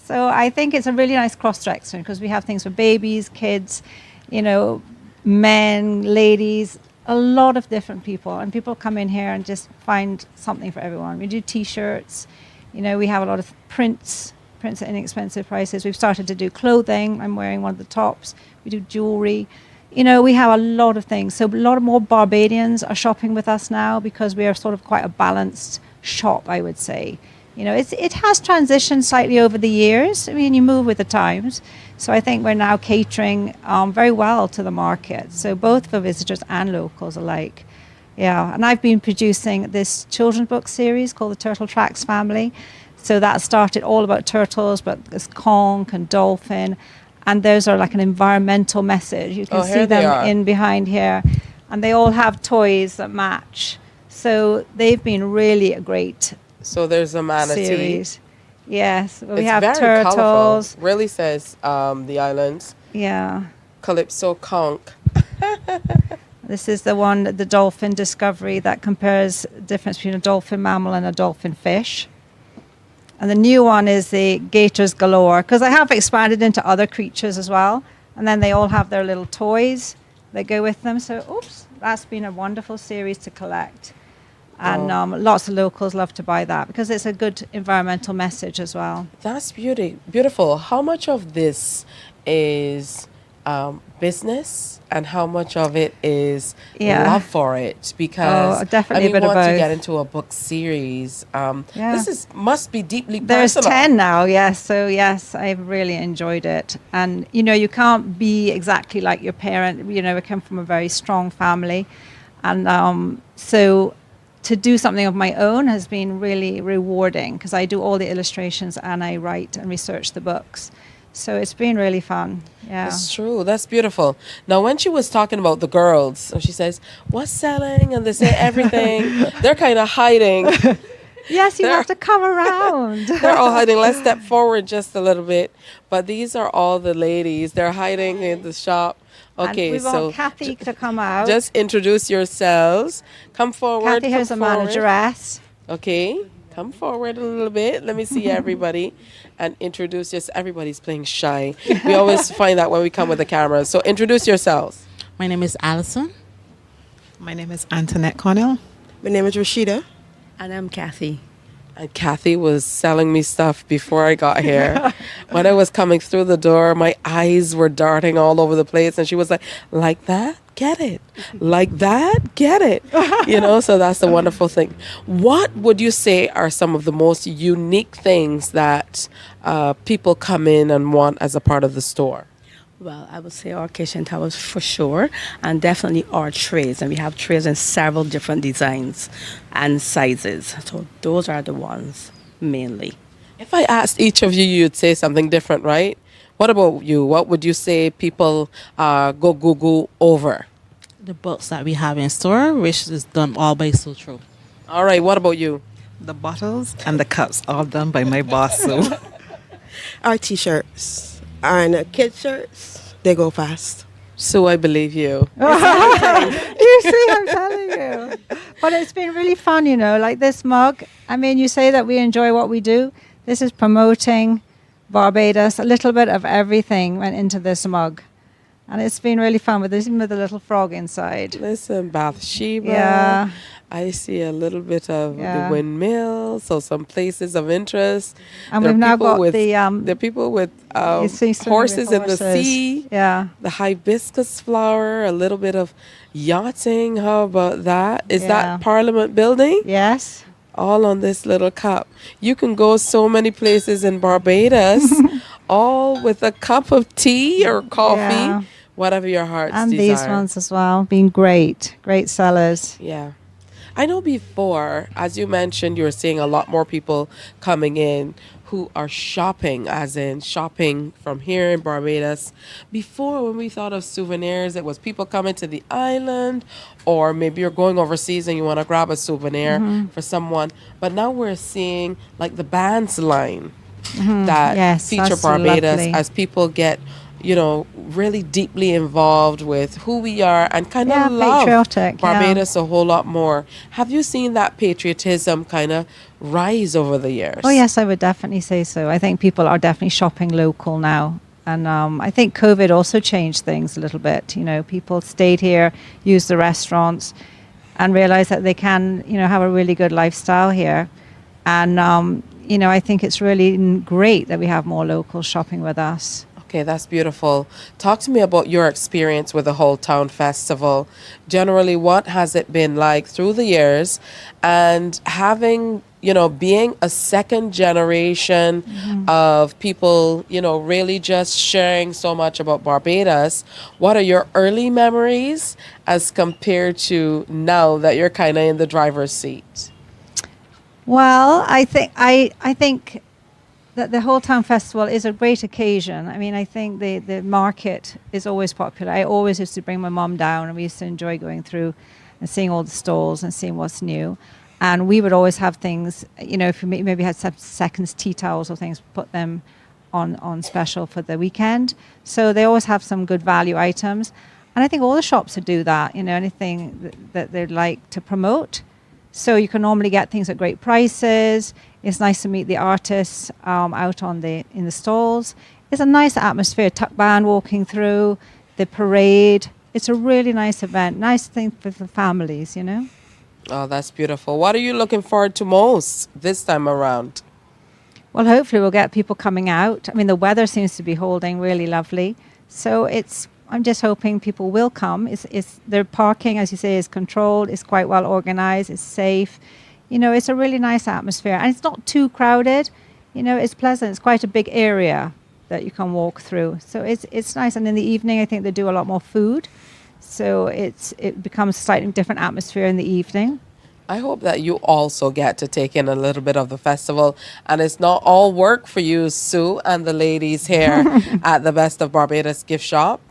So I think it's a really nice cross-section because we have things for babies, kids, you know, men, ladies, a lot of different people. And people come in here and just find something for everyone. We do T-shirts. You know, we have a lot of prints at inexpensive prices. We've started to do clothing. I'm wearing one of the tops. We do jewelry. You know, we have a lot of things. So a lot of more Barbadians are shopping with us now because we are sort of quite a balanced shop, I would say. You know, it has transitioned slightly over the years. I mean, you move with the times. So I think we're now catering very well to the market. So both for visitors and locals alike. Yeah, and I've been producing this children's book series called the Turtle Tracks Family. So that started all about turtles, but there's conch and dolphin. And those are like an environmental message. You can see them in behind here. And they all have toys that match. So they've been really a great So there's a manatee. series. Yes, we It's have very turtles. colorful. Really says the islands. Yeah. Calypso conch. This is the one, the dolphin discovery, that compares the difference between a dolphin mammal and a dolphin fish. And the new one is the gators galore, because I have expanded into other creatures as well. And then they all have their little toys that go with them. So, oops, that's been a wonderful series to collect. And lots of locals love to buy that because it's a good environmental message as well. That's beautiful. How much of this is business and how much of it is love for it? Because definitely a bit once of both. you get into a book series, this must be deeply There's personal. 10 now, yes. So, yes, I've really enjoyed it. And, you know, you can't be exactly like your parent. You know, I come from a very strong family. And so to do something of my own has been really rewarding because I do all the illustrations and I write and research the books. So it's been really fun. Yeah. That's true. That's beautiful. Now, when she was talking about the girls, and she says, what's selling? And they say everything. They're kind of hiding. Yes, you have to come around. They're all hiding. Let's step forward just a little bit. But these are all the ladies. They're hiding in the shop. Okay, and we so want Kathy to come out. just introduce yourselves. Come forward. Kathy has come a forward. manageress. Okay, come forward a little bit. Let me see everybody and introduce yourself. Everybody's playing shy. We always find that when we come with the camera. So introduce yourselves. My name is Allison. My name is Antoinette Cornell. My name is Rashida. And I'm Kathy. And Kathy was selling me stuff before I got here. When I was coming through the door, my eyes were darting all over the place. And she was like that? Get it. Like that? Get it. You know, so that's the wonderful thing. What would you say are some of the most unique things that people come in and want as a part of the store? Well, I would say our kitchen towels for sure, and definitely our trays. And we have trays in several different designs and sizes. So those are the ones mainly. If I asked each of you, you'd say something different, right? What about you? What would you say people go over? The books that we have in store, which is done all by Sutro. All right, what about you? The bottles and the cups, all done by my boss. So. Our t-shirts and kid shirts, they go fast. So I believe you. You see, I'm telling you. But it's been really fun, you know, like this mug. I mean, you say that we enjoy what we do. This is promoting Barbados. A little bit of everything went into this mug. And it's been really fun with the little frog inside. Listen, Bathsheba. Yeah. I see a little bit of the windmill, so some places of interest. And we've now got the people with horses in the sea. Yeah. The hibiscus flower, a little bit of yachting. How about that? Is that Parliament Building? Yes. All on this little cup. You can go so many places in Barbados, all with a cup of tea or coffee, whatever your heart's desire. And these ones as well, being great sellers. Yeah. I know before, as you mentioned, you were seeing a lot more people coming in who are shopping, as in shopping from here in Barbados. Before, when we thought of souvenirs, it was people coming to the island, or maybe you're going overseas and you want to grab a souvenir for someone. But now we're seeing like the bands line that feature Barbados as people get, you know, really deeply involved with who we are and kind of love Barbados a whole lot more. Have you seen that patriotism kind of rise over the years? Oh, yes, I would definitely say so. I think people are definitely shopping local now. And I think COVID also changed things a little bit. You know, people stayed here, used the restaurants, and realized that they can, you know, have a really good lifestyle here. And, you know, I think it's really great that we have more locals shopping with us. Okay, that's beautiful. Talk to me about your experience with the Whole Town Festival. Generally, what has it been like through the years? And having, you know, being a second generation of people, you know, really just sharing so much about Barbados, what are your early memories as compared to now that you're kind of in the driver's seat? Well, I think that the Whole Town Festival is a great occasion. I mean, I think the market is always popular. I always used to bring my mum down, and we used to enjoy going through and seeing all the stalls and seeing what's new. And we would always have things, you know, if we maybe had some seconds tea towels or things, put them on special for the weekend. So they always have some good value items. And I think all the shops would do that, you know, anything that they'd like to promote. So you can normally get things at great prices. It's nice to meet the artists out in the stalls. It's a nice atmosphere, tuck band walking through, the parade. It's a really nice event, nice thing for the families, you know. Oh, that's beautiful. What are you looking forward to most this time around? Well, hopefully we'll get people coming out. I mean, the weather seems to be holding really lovely. So I'm just hoping people will come. Their parking, as you say, is controlled. It's quite well organized. It's safe. You know, it's a really nice atmosphere. And it's not too crowded. You know, it's pleasant. It's quite a big area that you can walk through. So it's nice. And in the evening, I think they do a lot more food. So it becomes a slightly different atmosphere in the evening. I hope that you also get to take in a little bit of the festival. And it's not all work for you, Sue, and the ladies here at the Best of Barbados gift shop.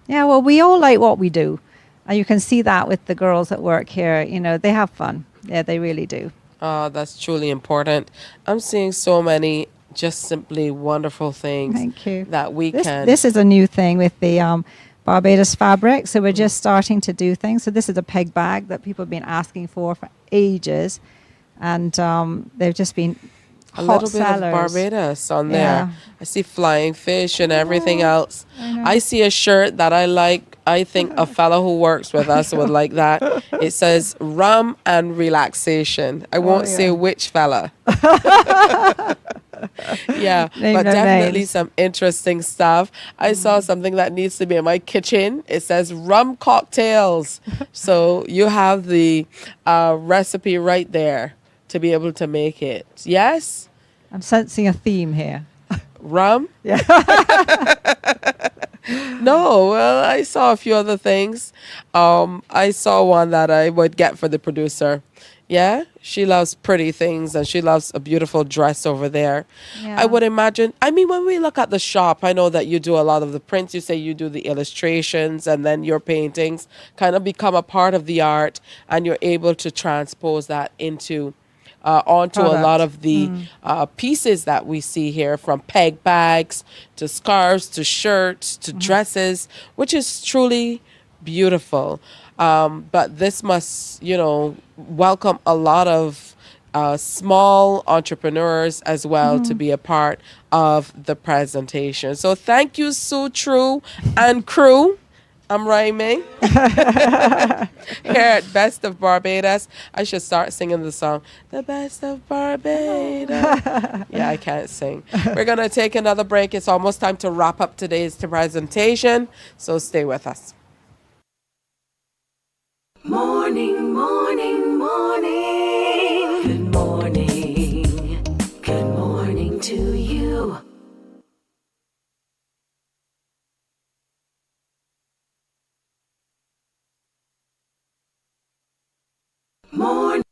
Yeah, well, we all like what we do. And you can see that with the girls that work here. You know, they have fun. Yeah, they really do. Oh, that's truly important. I'm seeing so many just simply wonderful things. Thank you. That we can. This is a new thing with the Barbados fabric. So we're just starting to do things. So this is a peg bag that people have been asking for ages. And they've just been A hot little bit sellers. of Barbados on Yeah. there. I see flying fish and everything else. I know. I see a shirt that I like. I think a fellow who works with us would like that. It says rum and relaxation. I won't say which fella. Yeah, Name but no definitely names. some interesting stuff. I saw something that needs to be in my kitchen. It says rum cocktails. So you have the recipe right there to be able to make it. Yes? I'm sensing a theme here. Rum? Yeah. No, well, I saw a few other things. I saw one that I would get for the producer. Yeah, she loves pretty things and she loves a beautiful dress over there. Yeah. I would imagine, I mean, when we look at the shop, I know that you do a lot of the prints. You say you do the illustrations and then your paintings kind of become a part of the art and you're able to transpose that into onto a lot of the pieces that we see here, from peg bags to scarves to shirts to dresses, which is truly beautiful. But this must, welcome a lot of small entrepreneurs as well to be a part of the presentation. So thank you, Sue True and crew. I'm rhyming. Here at Best of Barbados. I should start singing the song, The Best of Barbados. Yeah, I can't sing. We're going to take another break. It's almost time to wrap up today's presentation, so stay with us. Morning, morning, morning. Good morning. Good morning to you. Morning.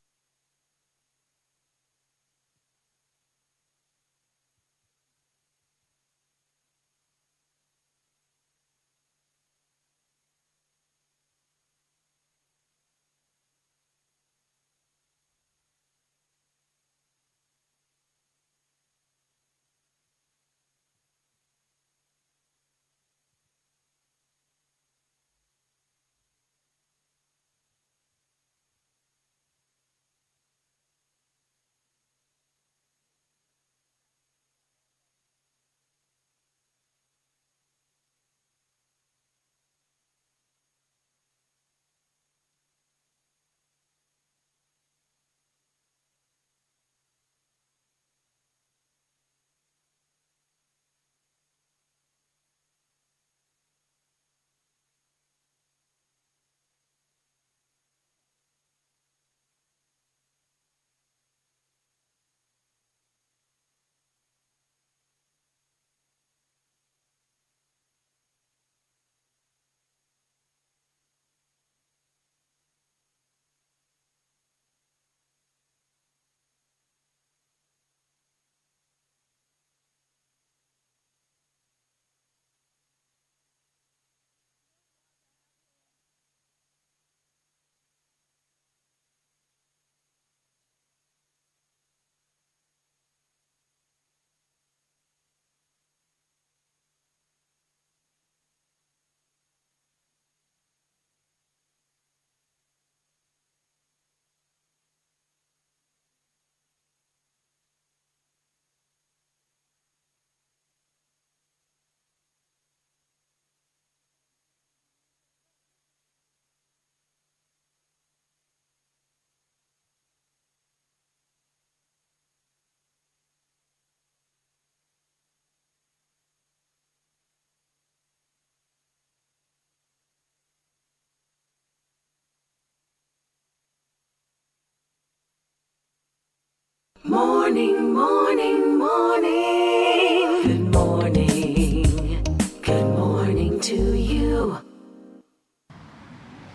Morning, morning, morning. Good morning. Good morning to you.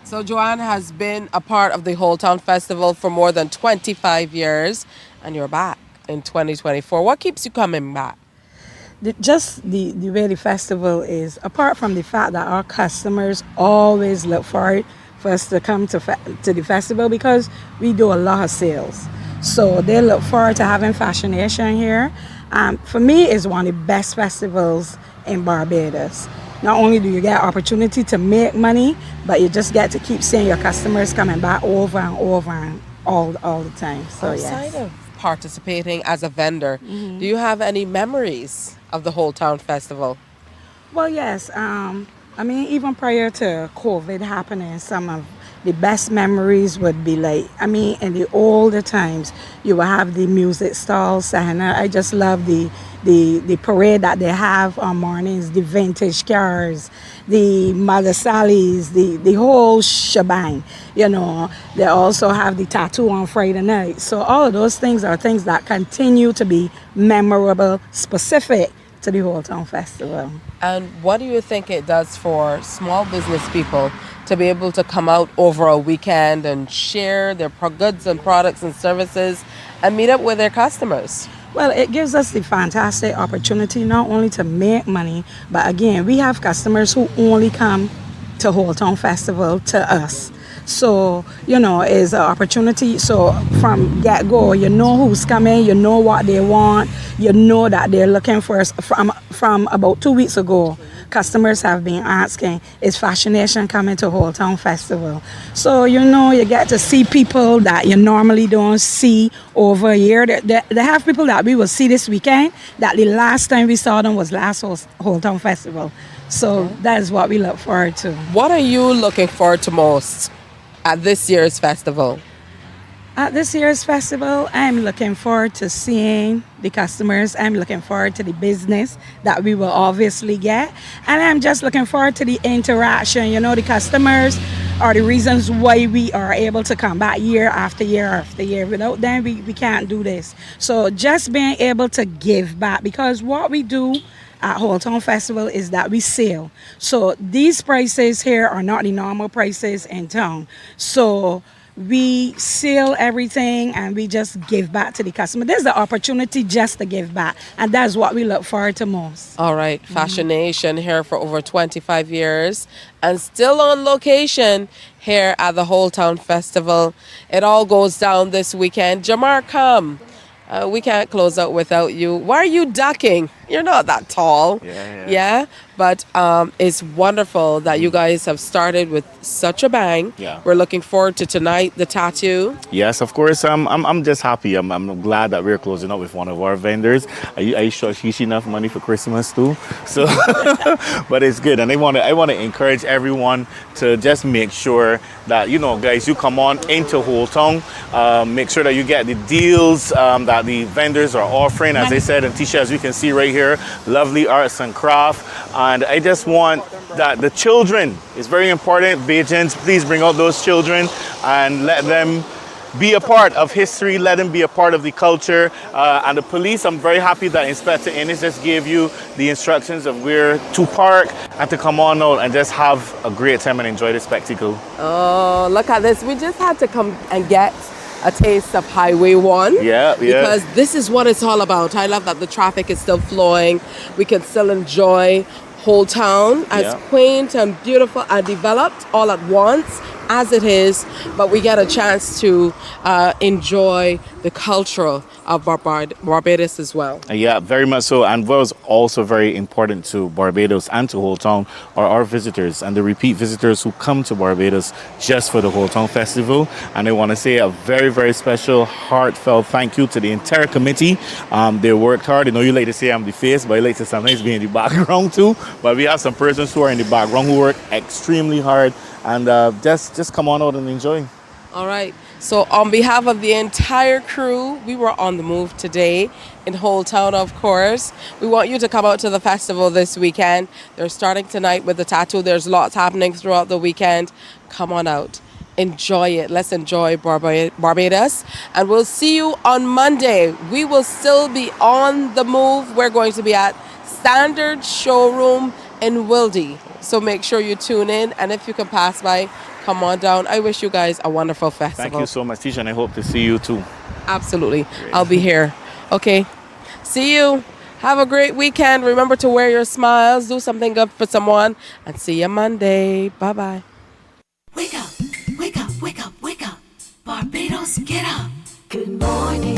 So Joanne has been a part of the Whole Town Festival for more than 25 years, and you're back in 2024. What keeps you coming back? The way the festival is, apart from the fact that our customers always look forward for us to come to the festival, because we do a lot of sales. So they look forward to having Fashion Nation here. For me, it's one of the best festivals in Barbados. not only do you get opportunity to make money, but you just get to keep seeing your customers coming back over and over and all the time. So Outside yes. of participating as a vendor, do you have any memories of the Whole Town Festival? Well, yes. I mean, even prior to COVID happening, some of the best memories would be like, I mean, in the older times, you will have the music stalls, and I just love the parade that they have on mornings, the vintage cars, the Mother Sally's, the whole shebang. You know, they also have the tattoo on Friday night. So all of those things are things that continue to be memorable, specific to the Whole Town Festival. And what do you think it does for small business people to be able to come out over a weekend and share their goods and products and services and meet up with their customers? Well, it gives us the fantastic opportunity not only to make money, but again, we have customers who only come to Whole Town Festival to us. So, you know, it's an opportunity. So from get-go, you know who's coming, you know what they want, you know that they're looking for. From about 2 weeks ago, customers have been asking, is Fashion Nation coming to Whole Town Festival? So, you know, you get to see people that you normally don't see over a year. They have people that we will see this weekend, that the last time we saw them was last Whole Town Festival. So that is what we look forward to. What are you looking forward to most at this year's festival? At this year's festival, I'm looking forward to seeing the customers. I'm looking forward to the business that we will obviously get. And I'm just looking forward to the interaction. You know, the customers are the reasons why we are able to come back year after year after year. Without them, we can't do this. So just being able to give back, because what we do at Whole Town Festival is that we sell. So these prices here are not the normal prices in town. So we sell everything and we just give back to the customer. There's the opportunity just to give back, and that's what we look forward to most. All right, Fashion Nation here for over 25 years and still on location here at the Whole Town Festival. It all goes down this weekend. Jamar, come. We can't close out without you. Why are you ducking? You're not that tall. Yeah? But it's wonderful that you guys have started with such a bang. Yeah. We're looking forward to tonight, the tattoo. Yes, of course. I'm just happy. I'm glad that we're closing up with one of our vendors. Are you sure she's enough money for Christmas too? So, but it's good, and I want to encourage everyone to just make sure that, you know, guys, you come on into Whole Town. Make sure that you get the deals that the vendors are offering. As I said, and Tisha, as you can see right here, lovely arts and craft. And I just want that the children, it's very important, Bajans, please bring out those children and let them be a part of history, let them be a part of the culture. And the police, I'm very happy that Inspector Ennis just gave you the instructions of where to park and to come on out and just have a great time and enjoy the spectacle. Oh, look at this. We just had to come and get a taste of Highway 1. Yeah. Because this is what it's all about. I love that the traffic is still flowing. We can still enjoy Whole Town as quaint and beautiful and developed all at once as it is, but we get a chance to enjoy the cultural of Barbados as well. Yeah, very much so. And what was also very important to Barbados and to Whole Town are our visitors and the repeat visitors who come to Barbados just for the Whole Town Festival. And I want to say a very, very special, heartfelt thank you to the entire committee. They worked hard. I know you like to say I'm the face, but I like to sometimes be in the background too. But we have some persons who are in the background who work extremely hard. And just come on out and enjoy. All right. So on behalf of the entire crew, we were on the move today in Whole Town, of course. We want you to come out to the festival this weekend. They're starting tonight with the tattoo. There's lots happening throughout the weekend. Come on out. Enjoy it. Let's enjoy Barbados. And we'll see you on Monday. We will still be on the move. We're going to be at Standard Showroom in Wildy. So make sure you tune in. And if you can pass by, come on down. I wish you guys a wonderful festival. Thank you so much, Tisha, and I hope to see you too. Absolutely. Great. I'll be here. Okay. See you. Have a great weekend. Remember to wear your smiles. Do something good for someone. And see you Monday. Bye-bye. Wake up, wake up, wake up, wake up. Barbados, get up. Good morning.